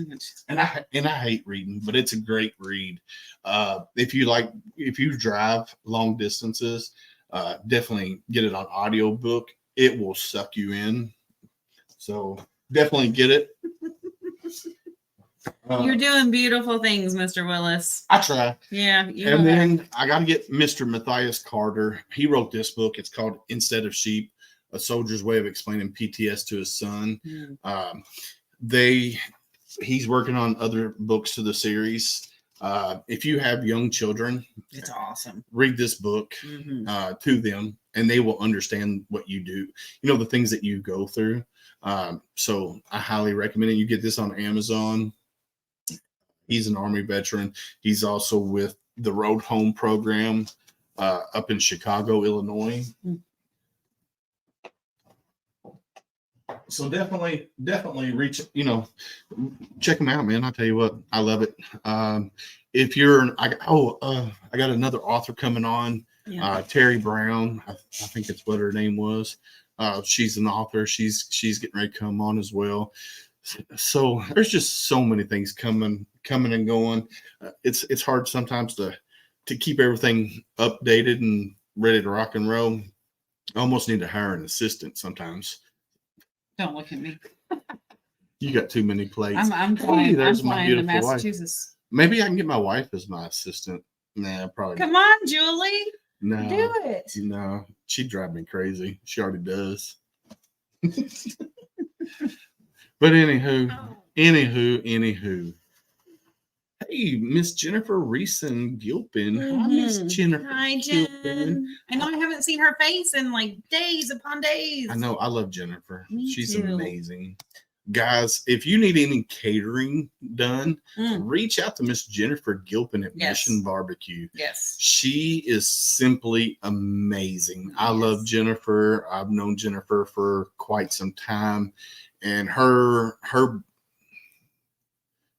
And I hate reading, but it's a great read. If you drive long distances, definitely get it on audiobook. It will suck you in. So definitely get it. You're doing beautiful things, Mr. Willis. I try. Yeah. And then I got to get Mr. Matthias Carter. He wrote this book. It's called Instead of Sheep, A Soldier's Way of Explaining PTS to His Son. He's working on other books to the series. If you have young children, it's awesome. Read this book to them, and they will understand what you do. You know, the things that you go through. So I highly recommend it. You get this on Amazon. He's an Army veteran. He's also with the Road Home program up in Chicago, Illinois. So definitely reach, check them out, man. I'll tell you what, I love it. If you're, I got another author coming on, Terry Brown. I think it's what her name was. She's an author. She's getting ready to come on as well. So there's just so many things coming and going. It's hard sometimes to keep everything updated and ready to rock and roll. I almost need to hire an assistant sometimes. Don't look at me. You got too many plates. I'm flying. There's I'm my flying to beautiful wife. Massachusetts. Maybe I can get my wife as my assistant. Nah, probably. Come on, Julie. No, do it. No, she'd drive me crazy. She already does. But anywho. Hey, Miss Jennifer Reeson Gilpin. Hi, Miss Jennifer. Hi, Jen. I know I haven't seen her face in like days upon days. I know. I love Jennifer. She's too. amazing. Guys, if you need any catering done, reach out to Miss Jennifer Gilpin at Mission Barbecue. Yes. She is simply amazing. I love Jennifer. I've known Jennifer for quite some time. And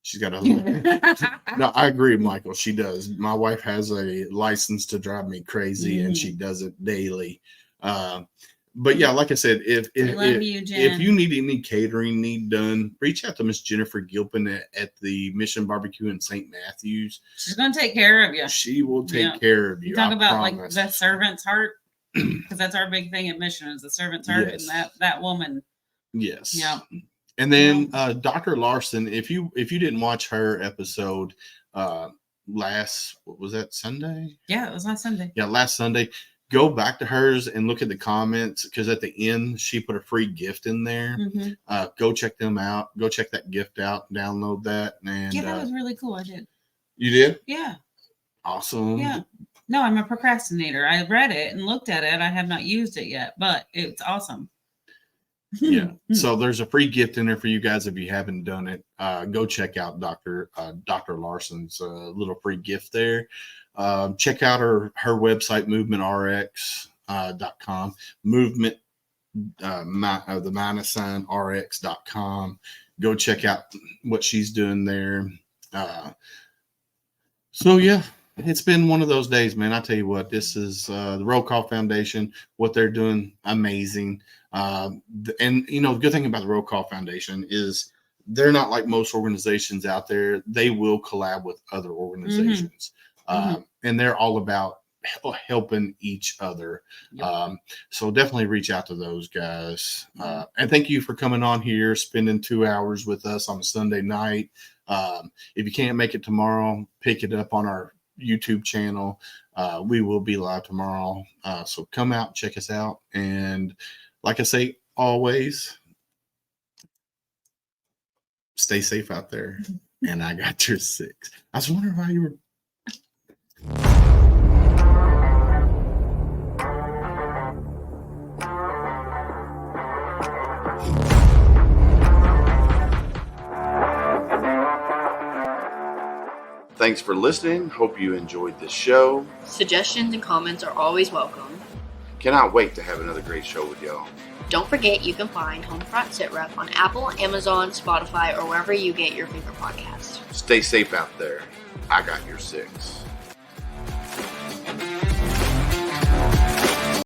she's got a no, I agree, Michael. She does. My wife has a license to drive me crazy, and she does it daily. But yeah, like I said, if you need any catering need done, reach out to Miss Jennifer Gilpin at the Mission Barbecue in St. Matthews. She's going to take care of you. She will take care of you. You talk about like the servant's heart, because that's our big thing at Mission is the servant's heart, and that woman. Yes. Yeah. And then Dr. Larson, if you didn't watch her episode last, what was that, Sunday? Yeah, it was last Sunday. Yeah, last Sunday. Go back to hers and look at the comments, because at the end she put a free gift in there. Go check them out. Go check that gift out. Download that. And that was really cool. I did. You did? Yeah. Awesome. Yeah. No, I'm a procrastinator. I read it and looked at it. I have not used it yet, but it's awesome. Yeah. So there's a free gift in there for you guys if you haven't done it. Go check out Dr. Larson's little free gift there. Check out her website, movementrx.com, movement, the minus sign rx.com. Go check out what she's doing there. So yeah, it's been one of those days, man. I tell you what, this is the Roll Call Foundation, what they're doing, amazing. And the good thing about the Roll Call Foundation is they're not like most organizations out there. They will collab with other organizations. And they're all about helping each other. So definitely reach out to those guys. And thank you for coming on here, spending 2 hours with us on a Sunday night. If you can't make it tomorrow, pick it up on our YouTube channel. We will be live tomorrow. So come out, check us out. And like I say, always stay safe out there. And I got your 6. I was wondering why you were. Thanks for listening. Hope you enjoyed the show. Suggestions and comments are always welcome. Cannot wait to have another great show with y'all. Don't forget you can find HomeFront Sitrep on Apple, Amazon, Spotify, or wherever you get your favorite podcasts. Stay safe out there. I got your 6.